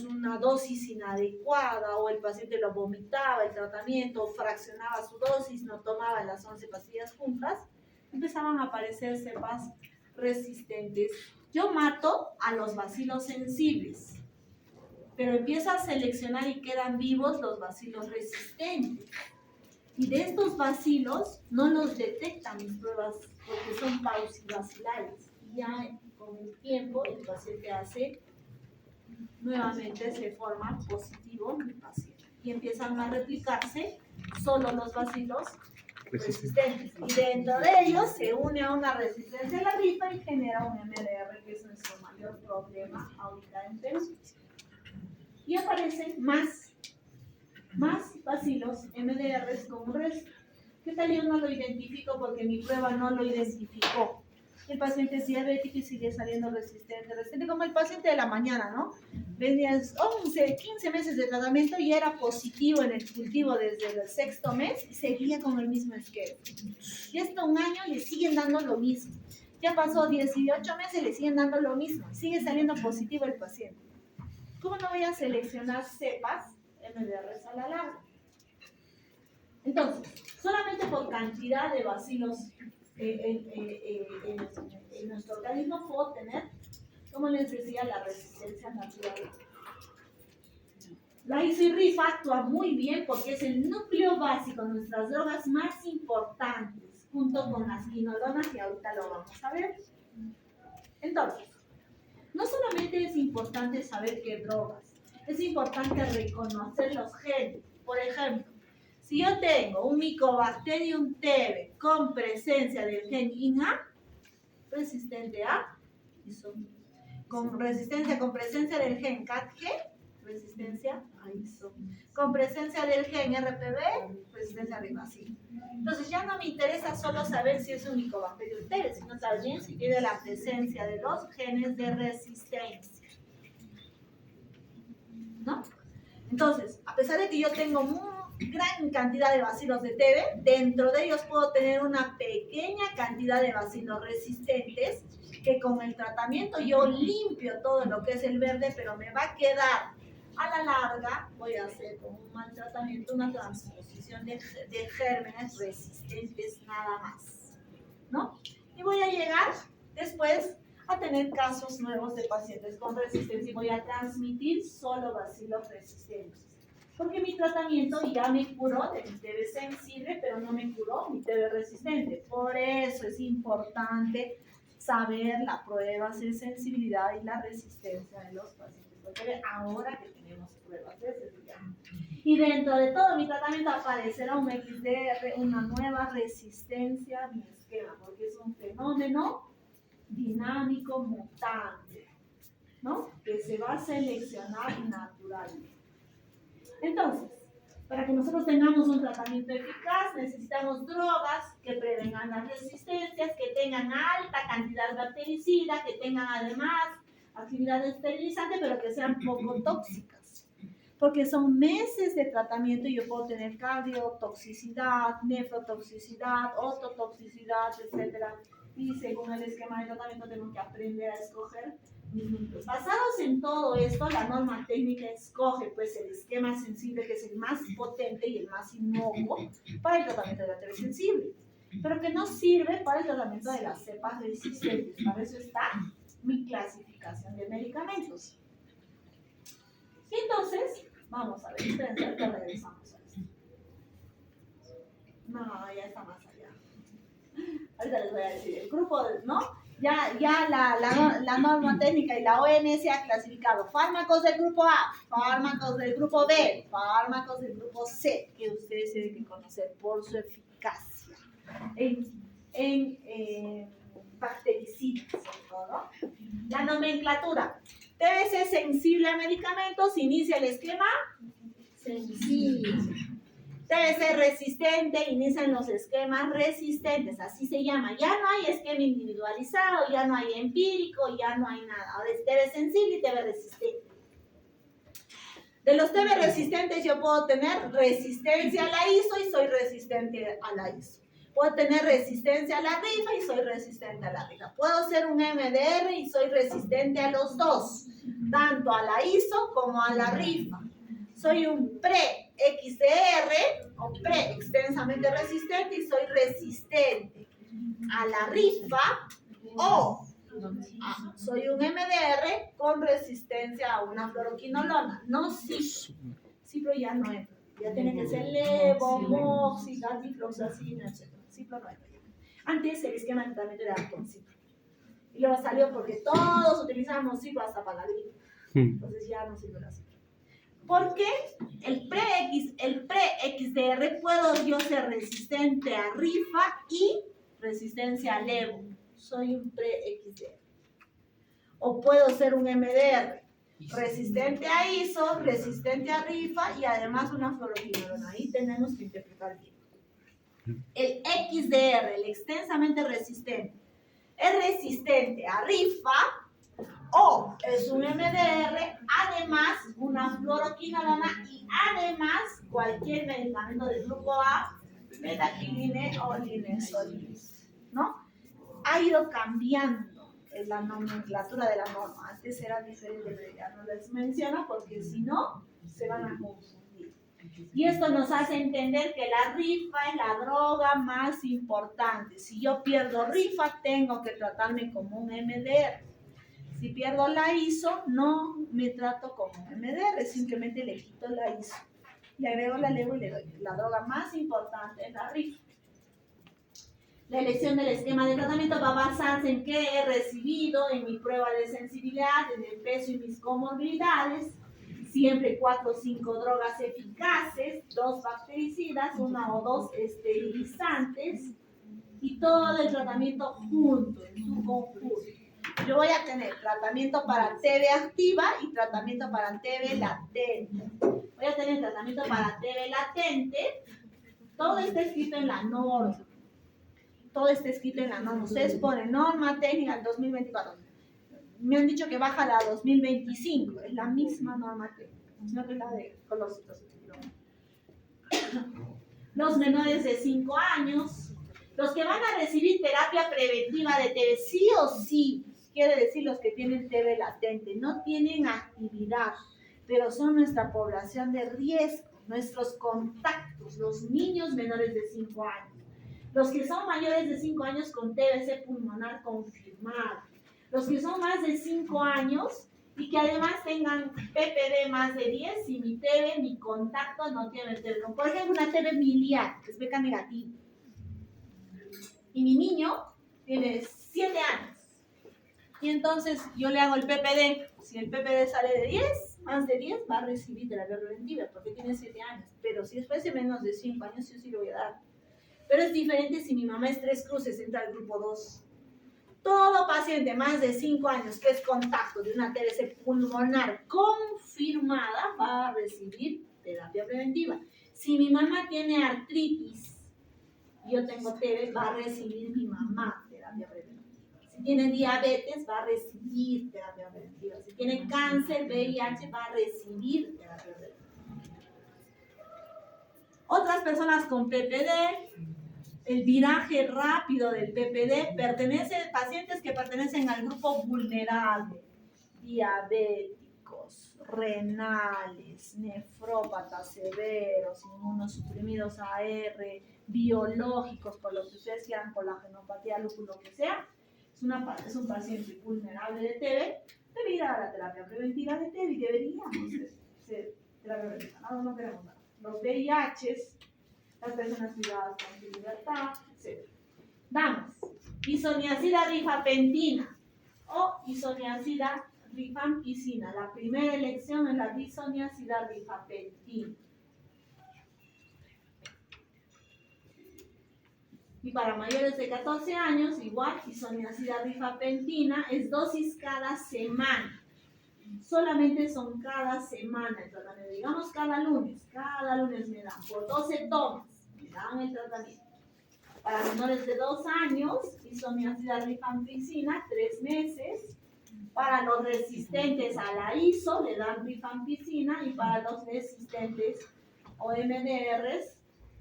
una dosis inadecuada o el paciente lo vomitaba el tratamiento o fraccionaba su dosis, no tomaba las 11 pastillas juntas, empezaban a aparecer cepas resistentes. Yo mato a los bacilos sensibles, pero empiezo a seleccionar y quedan vivos los bacilos resistentes. Y de estos bacilos no los detectan mis pruebas porque son paucibacilares. Y ya con el tiempo el paciente nuevamente se forma positivo mi paciente. Y empiezan a replicarse solo los bacilos resistentes. Y dentro de ellos se une a una resistencia a la rifa y genera un MDR, que es nuestro mayor problema ahorita en Perú. Y aparecen más bacilos MDRs con resto. ¿Qué tal yo no lo identifico porque mi prueba no lo identificó? El paciente es diabético y sigue saliendo resistente, como el paciente de la mañana, ¿no? Venía 11, 15 meses de tratamiento y era positivo en el cultivo desde el 6º mes y seguía con el mismo esquema. Y hasta un año le siguen dando lo mismo. Ya pasó 18 meses y le siguen dando lo mismo. Sigue saliendo positivo el paciente. ¿Cómo no voy a seleccionar cepas MDRs a la larga? Entonces, solamente por cantidad de bacilos en nuestro organismo puedo tener, como les decía, la resistencia natural. La ISO-RIFA actúa muy bien porque es el núcleo básico de nuestras drogas más importantes, junto con las quinolonas, que ahorita lo vamos a ver. Entonces, no solamente es importante saber qué drogas, es importante reconocer los genes. Por ejemplo, si yo tengo un Mycobacterium TB con presencia del gen INA, resistente a ISO, con presencia del gen CATG, resistencia a ISO, con presencia del gen RPB, resistencia a ribacil. Entonces ya no me interesa solo saber si es un Mycobacterium TB, sino también si tiene la presencia de los genes de resistencia, ¿no? Entonces, a pesar de que yo tengo gran cantidad de bacilos de TB, dentro de ellos puedo tener una pequeña cantidad de bacilos resistentes que con el tratamiento yo limpio todo lo que es el verde, pero me va a quedar a la larga, voy a hacer con un mal tratamiento una transposición de gérmenes resistentes nada más, ¿no? Y voy a llegar después a tener casos nuevos de pacientes con resistencia y voy a transmitir solo bacilos resistentes. Porque mi tratamiento ya me curó de mi TB sensible, pero no me curó mi TB resistente. Por eso es importante saber las pruebas de sensibilidad y la resistencia de los pacientes con TB, ahora que tenemos pruebas de sensibilidad. Y dentro de todo mi tratamiento aparecerá un XDR, una nueva resistencia a mi esquema, porque es un fenómeno dinámico mutante, ¿no? Que se va a seleccionar naturalmente. Entonces, para que nosotros tengamos un tratamiento eficaz, necesitamos drogas que prevengan las resistencias, que tengan alta cantidad bactericida, que tengan además actividad esterilizante, pero que sean poco tóxicas. porque son meses de tratamiento y yo puedo tener cardiotoxicidad, nefrotoxicidad, ototoxicidad, etcétera. Y según el esquema de tratamiento tengo que aprender a escoger minutos. Basados en todo esto, la norma técnica escoge pues el esquema sensible, que es el más potente y el más inocuo para el tratamiento de la TB sensible, pero que no sirve para el tratamiento de las cepas resistentes. Para eso está mi clasificación de medicamentos. Y entonces, vamos a ver, espérense, ahorita regresamos a esto. No, ya está más allá. Ahorita les voy a decir, el grupo, ¿no? Ya la norma técnica y la OMS ha clasificado fármacos del grupo A, fármacos del grupo B, fármacos del grupo C, que ustedes tienen que conocer por su eficacia en bactericidas, sobre todo. La nomenclatura. TBC sensible a medicamentos, inicia el esquema sensible. TBC resistente, inician los esquemas resistentes, así se llama. Ya no hay esquema individualizado, ya no hay empírico, ya no hay nada. Ahora es TB sensible y TB resistente. De los TB resistentes yo puedo tener resistencia a la ISO y soy resistente a la ISO. Puedo tener resistencia a la rifa y soy resistente a la rifa. Puedo ser un MDR y soy resistente a los dos, tanto a la ISO como a la rifa. Soy un pre-XDR o pre-extensamente resistente y soy resistente a la rifa, o soy un MDR con resistencia a una fluoroquinolona. No cipro. Cipro ya no entra. Ya tiene que ser levo, moxi, galifloxacina, etc. Cipro no entra. Antes el esquema de tratamiento era con cipro. Y luego salió porque todos utilizábamos cipro hasta para la gripe. Entonces ya no sirve la cipro. Porque el pre-XDR puedo yo ser resistente a rifa y resistencia a levo. Soy un pre-XDR. O puedo ser un MDR, resistente a ISO, resistente a rifa y además una fluoroquinolona. Ahí tenemos que interpretar bien. El XDR, el extensamente resistente, es resistente a rifa o es un MDR, además una fluoroquinolona y además cualquier medicamento del grupo A, metaquiline o linezolid, ¿no? Ha ido cambiando la nomenclatura de la norma. Antes era diferente, pero ya no les menciono porque si no, se van a confundir. Y esto nos hace entender que la rifa es la droga más importante. Si yo pierdo rifa, tengo que tratarme como un MDR. Si pierdo la ISO, no me trato como un MDR, simplemente le quito la ISO. Le agrego la levo y le doy. La droga más importante es la rifa. La elección del esquema de tratamiento va a basarse en qué he recibido, en mi prueba de sensibilidad, en el peso y mis comorbilidades. Siempre 4 o 5 drogas eficaces, 2 bactericidas, 1 o 2 esterilizantes y todo el tratamiento junto, en su conjunto. Yo voy a tener tratamiento para TB activa y tratamiento para TB latente. Voy a tener tratamiento para TB latente. Todo está escrito en la norma. Todo está escrito en la norma. Ustedes ponen norma técnica del 2024. Me han dicho que baja la 2025. Es la misma norma técnica, no que la de colositos. Los menores de 5 años, los que van a recibir terapia preventiva de TB, sí o sí, quiere decir los que tienen TB latente, no tienen actividad, pero son nuestra población de riesgo, nuestros contactos, los niños menores de 5 años. Los que son mayores de 5 años con TBC pulmonar confirmado. Los que son más de 5 años y que además tengan PPD más de 10 y mi TB, mi contacto no tiene TB. Por ejemplo, una TB miliar, que es beca negativa. Y mi niño tiene 7 años. Y entonces yo le hago el PPD. Si el PPD sale de 10, más de 10, va a recibir terapia preventiva porque tiene 7 años. Pero si es fuese menos de 5 años, yo sí lo voy a dar. Pero es diferente si mi mamá es 3 cruces, entra al grupo 2. Todo paciente más de 5 años que es contacto de una TBC pulmonar confirmada va a recibir terapia preventiva. Si mi mamá tiene artritis, yo tengo TB, va a recibir mi mamá terapia preventiva. Si tiene diabetes, va a recibir terapia preventiva. Si tiene cáncer, VIH, va a recibir terapia preventiva. personas con PPD, el viraje rápido del PPD, pacientes que pertenecen al grupo vulnerable, diabéticos, renales, nefrópatas severos, inmunosuprimidos AR, biológicos, por lo que ustedes quieran, colagenopatía, lúpulo, lo que sea, es un paciente vulnerable de TB, debe ir a la terapia preventiva de TB y deberíamos ser terapia preventiva, no queremos nada. Los VIHs, las personas privadas con su libertad, etc. Vamos, isoniazida rifapentina o isoniazida rifampicina. La primera elección es la isoniazida rifapentina. Y para mayores de 14 años, igual, isoniazida rifapentina es dosis cada semana. Solamente son cada semana el tratamiento. Digamos cada lunes me dan por 12 tomas, me dan el tratamiento. Para menores de 2 años, isoniazida rifampicina, 3 meses. Para los resistentes a la ISO, le dan rifampicina, y para los resistentes o MDRs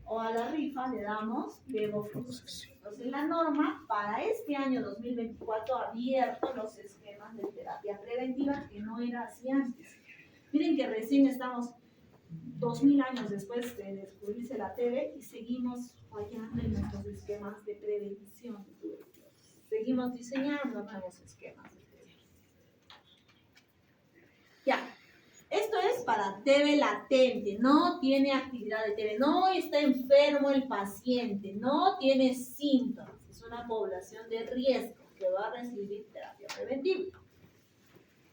o a la rifa, le damos levofloxacin. Entonces, la norma para este año 2024 ha abierto los esquemas de terapia preventiva, que no era así antes. Miren que recién estamos 2000 años después de descubrirse la TB y seguimos fallando en nuestros esquemas de prevención de tuberculosis. Seguimos diseñando nuevos esquemas de TB. Ya. Esto es para TB latente, no tiene actividad de TB, no está enfermo el paciente, no tiene síntomas, es una población de riesgo que va a recibir terapia preventiva.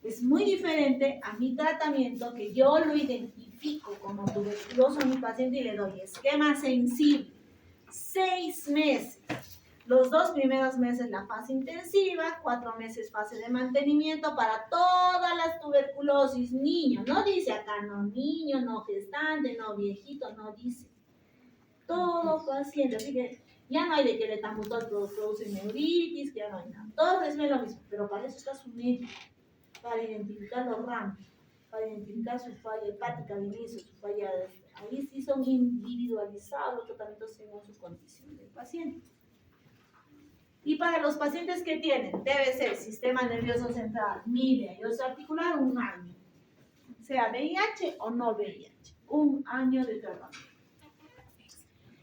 Es muy diferente a mi tratamiento, que yo lo identifico como tuberculoso a mi paciente y le doy esquema sensible, 6 meses. Los 2 primeros meses la fase intensiva, 4 meses fase de mantenimiento para todas las tuberculosis. Niño, no dice acá, no niño, no gestante, no viejito, no dice. Todo paciente, así que ya no hay de que el etambutol produce neuritis, ya no hay nada. Todo es lo mismo, pero para eso está su médico, para identificar los RAM, para identificar su falla hepática al inicio, su falla, ahí sí son individualizados los tratamientos según su condición del paciente. Y para los pacientes que tienen TBC, sistema nervioso central, milia y oso articular, 1 año. Sea VIH o no VIH, 1 año de tratamiento.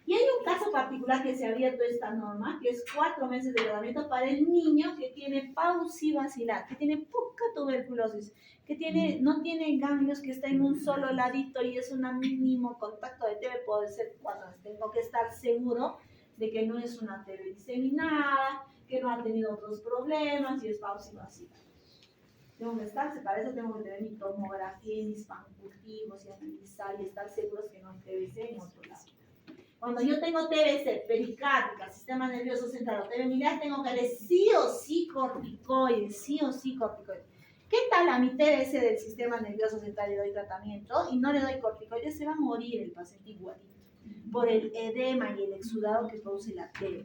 Y hay un caso particular que se ha abierto esta norma, que es 4 meses de tratamiento para el niño que tiene paucivacilar, que tiene poca tuberculosis, que no tiene ganglios, que está en un solo ladito y es un mínimo contacto de TB, puede ser 4 meses. Tengo que estar seguro de que no es una TB diseminada, que no ha tenido otros problemas y es paucivacilar. Tengo que estar, para eso tengo que tener mi tomografía y mis pancultivos y analizar y estar seguros que no hay TBC en otro lado. Cuando yo tengo TBC, pericárdica, sistema nervioso central o TB miliar, tengo que darle sí o sí corticoides, sí o sí corticoides. ¿Qué tal a mi TBC del sistema nervioso central le doy tratamiento y no le doy corticoides? Se va a morir el paciente igualito por el edema y el exudado que produce la TB.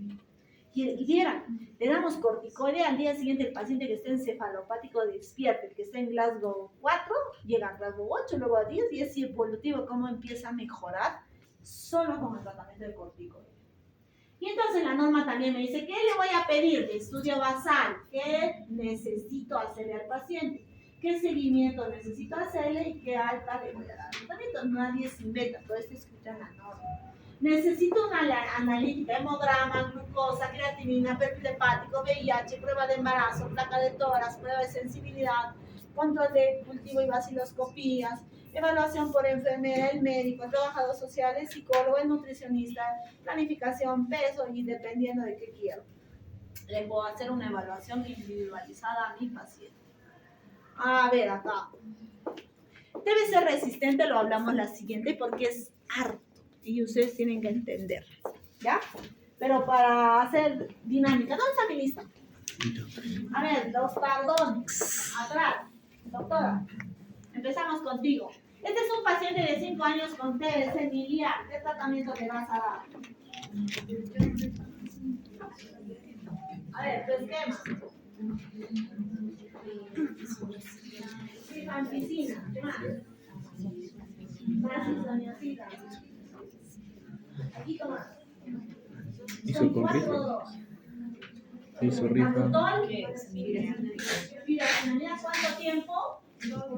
Y vieran, le damos corticoide, al día siguiente el paciente que está encefalopático despierta, el que está en Glasgow 4, llega a Glasgow 8, luego a 10, y es evolutivo cómo empieza a mejorar solo con el tratamiento de corticoide. Y entonces la norma también me dice, ¿qué le voy a pedir de estudio basal? ¿Qué necesito hacerle al paciente? ¿Qué seguimiento necesito hacerle y qué alta le voy a dar al tratamiento? Nadie se inventa, todo esto escrito en la norma. Necesito una analítica, hemograma, glucosa, creatinina, perfil hepático, VIH, prueba de embarazo, placa de tórax, prueba de sensibilidad, control de cultivo y vaciloscopías, evaluación por enfermera, el médico, el trabajador social, el psicólogo, el nutricionista, planificación, peso y dependiendo de qué quiero. Le puedo hacer una evaluación individualizada a mi paciente. A ver, acá. Debe ser resistente, lo hablamos la siguiente porque es harto. Y ustedes tienen que entender, ¿ya? Pero para hacer dinámica, ¿dónde está mi lista? A ver, los pardones, atrás, doctora, empezamos contigo. Este es un paciente de 5 años con TBC miliar, ¿qué tratamiento le vas a dar? A ver, tu esquema. Rifampicina, ¿qué más? Isoniazida. poquito más. Hizo Son con 4 rifa. drogas. Hizo rifa. Mantol, ¿Qué? ¿cuánto tiempo?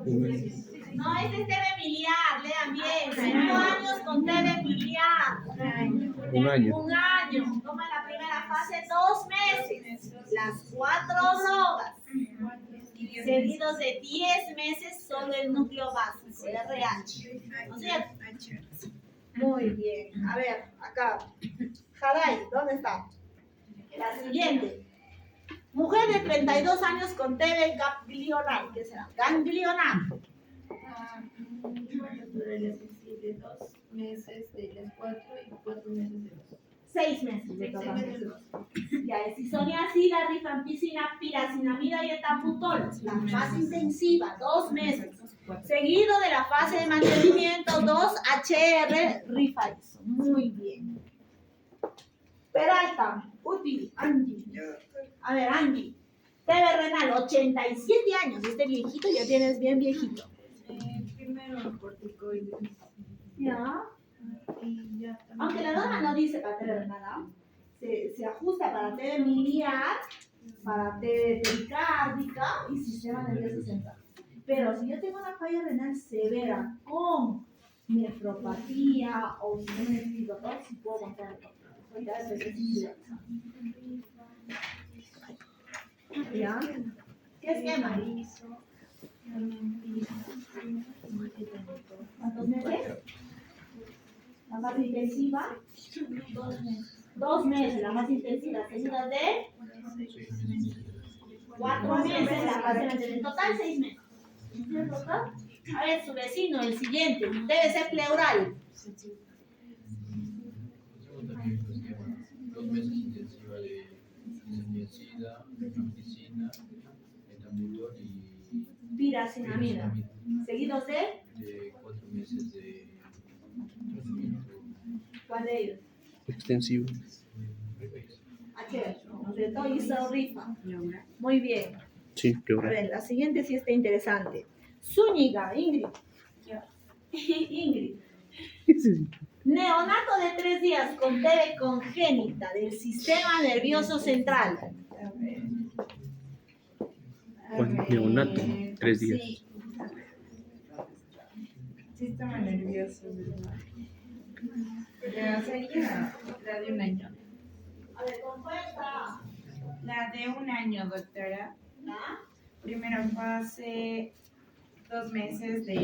Un mes. No, este es TV miliar, lean bien. 5 años con TV miliar. Un año. Un año. Toma la primera fase, 2 meses. Las 4 drogas. Seguidos de 10 meses solo el núcleo básico, RH. ¿No es cierto? Muy bien. A ver, acá. Jaday, ¿dónde está? La siguiente. Mujer de 32 años con TB ganglionar. ¿Qué será? Ganglionar. De 2 meses de las 4 y 4 meses de los 6 meses de tratamiento. Ya es isoniazida, rifampicina, piracinamida y etambutol. La fase intensiva, 2 meses. Seguido de la fase de mantenimiento, 2-HR rifaizo. Muy bien. Peralta, útil, Angie. A ver, Angie. TV renal, 87 años. Este viejito ya tienes bien viejito. primero corticoides. Ya. Y ya también. Aunque la norma no dice para TV renal, ¿no? Se ajusta para TV miliar, para TV pericárdica y sistema nervioso central. Pero si yo tengo una falla renal severa con nefropatía o sistema nervioso, sí puedo contar el doctor. Ya especificidad. ¿Ya? ¿Qué esquema? ¿Cuántos meses? La más intensiva. 2 meses, la más intensiva. Seguida de 4 meses, la fase de mantenimiento. En total 6 meses. ¿Entiendes, doctor? A ver, su vecino, el siguiente. Debe ser pleural. También pues lleva 2 meses intensiva de isoniazida, rifampicina, etambutol y Piracinamida. Seguidos de 4 meses de tratamiento. ¿cuál de ellos? Extensivo. H. De todo hizo rifa. Muy bien. Sí, A pleural. ver, la siguiente sí está interesante. Zúñiga, Ingrid. Ingrid. Neonato de 3 días con TB congénita del sistema nervioso central. Con neonato, 3 días. Sí. Sistema nervioso. Sería la de un año. A ver, ¿con cuál está? La de un año, doctora. ¿Ah? Primera fase, 2 meses de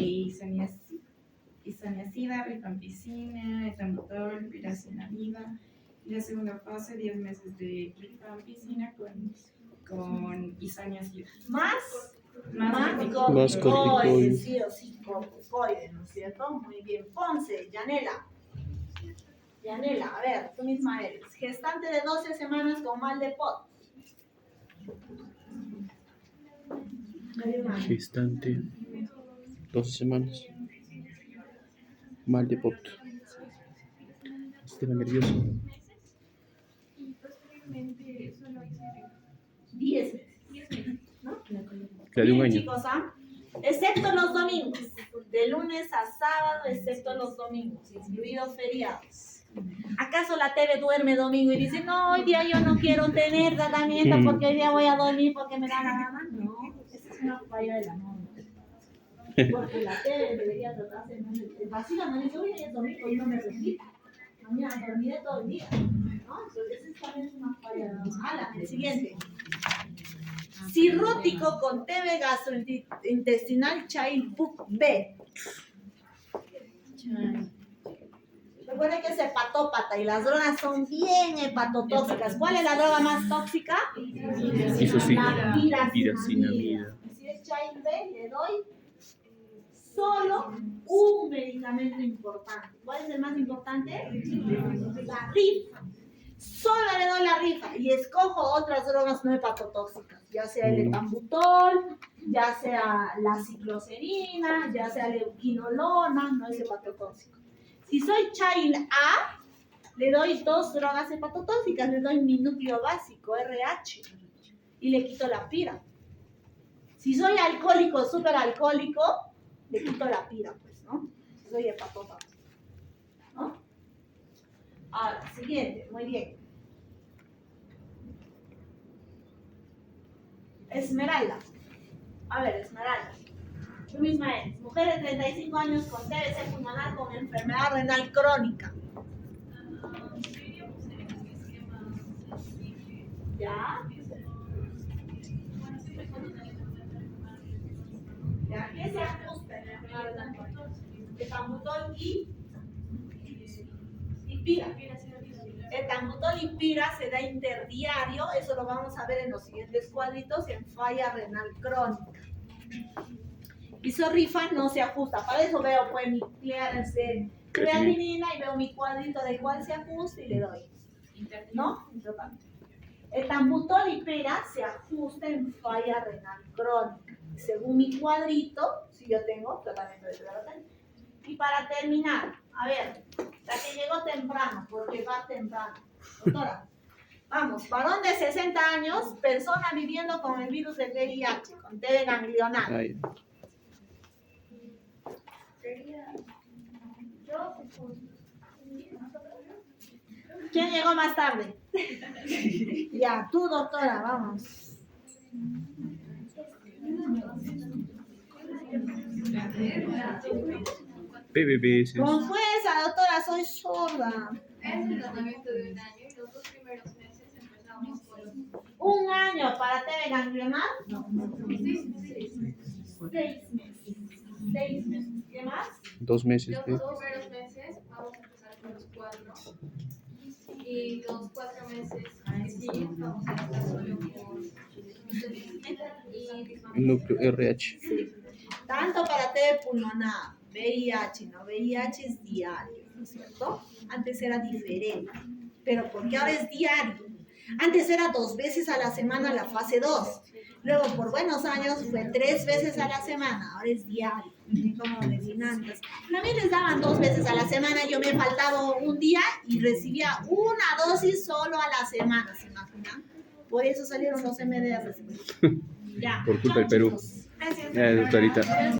isoniazida, rifampicina, etambutol, piracinamida. Y la segunda fase, 10 meses de rifampicina con isoniazida. Más Más corticoides, corticoides. sí o sí, corticoides, ¿no es cierto? Muy bien. Ponce, Yanela. Yanela, a ver, tú misma eres. Gestante de 12 semanas con mal de pot. Gestante. 12 semanas. Mal de pot. Sistema nervioso. Y posteriormente solo hice 10 meses. 10 meses. ¿No? La de un Bien, año. chicos, ¿ah? Excepto los domingos. De lunes a sábado, excepto los domingos, incluidos feriados. ¿Acaso la TV duerme domingo y dice, no, hoy día yo no quiero tener tratamiento porque hoy día voy a dormir porque me da la gana? No, esa es una falla de la norma. Porque la TV debería tratarse el vacío, no dice, oye, es domingo y no me repito. Mañana dormiré todo el día. ¿No? Entonces, esa también es una falla de la norma. Ala, el siguiente. Cirrótico con TB gastrointestinal Child Book B. Recuerden que es hepatópata y las drogas son bien hepatotóxicas. ¿Cuál es la droga más tóxica? Isosina. La Piracinamida. Si es Child B, le doy solo un medicamento importante. ¿Cuál es el más importante? La rifa. Solo le doy la rifa y escojo otras drogas no hepatotóxicas, ya sea el etambutol, ya sea la cicloserina, ya sea la euquinolona, no es hepatotóxico. Si soy Child A, le doy 2 drogas hepatotóxicas, le doy mi núcleo básico, RH, y le quito la pira. Si soy alcohólico, superalcohólico, le quito la pira, pues, ¿no? Soy hepatópata, ¿no? siguiente, muy bien. Esmeralda. A ver, Esmeralda. Tú misma eres. Mujer de 35 años con TBC pulmonar con enfermedad renal crónica. ¿Ya? ¿Ya? ¿Qué se ajusta en la enfermedad renal crónica? Etambutol y pira. Etambutol y pira se da interdiario, eso lo vamos a ver en los siguientes cuadritos, en falla renal crónica. Isorrifa no se ajusta, para eso veo pues mi clearance de creatinina y veo mi cuadrito de cuál se ajusta y le doy. ¿No? Etambutol y pira se ajusta en falla renal crónica. Según mi cuadrito, si yo tengo tratamiento de terapia. Y para terminar, a ver, la que llegó temprano, porque va temprano. Doctora, vamos, varón de 60 años, persona viviendo con el virus del VIH, con TB ganglionar. Ay, ¿Quién llegó más tarde? Ya, tú, doctora, vamos. BBB. Con fuerza, doctora, soy sorda. Es el tratamiento de un año y los 2 primeros meses empezamos con ¿Un año para TB ganglionar? No. 6 meses. 6 meses. 6 meses. ¿Qué más? 2 meses. Los 2 primeros meses vamos a empezar con los 4. Y los 4 meses que siguen vamos a empezar solo con y Núcleo RH. Tanto para TB pulmonar, VIH, no VIH es diario, ¿no es cierto? Antes era diferente, pero porque ahora es diario. Antes era 2 veces a la semana la fase 2. Luego, por buenos años, fue 3 veces a la semana. Ahora es diario. Como decían antes. A mí les daban 2 veces a la semana. Yo me faltaba un día y recibía una dosis solo a la semana. ¿Se imaginan? Por eso salieron los MDRs. Ya. Por culpa del Perú. Gracias. Ya, doctorita.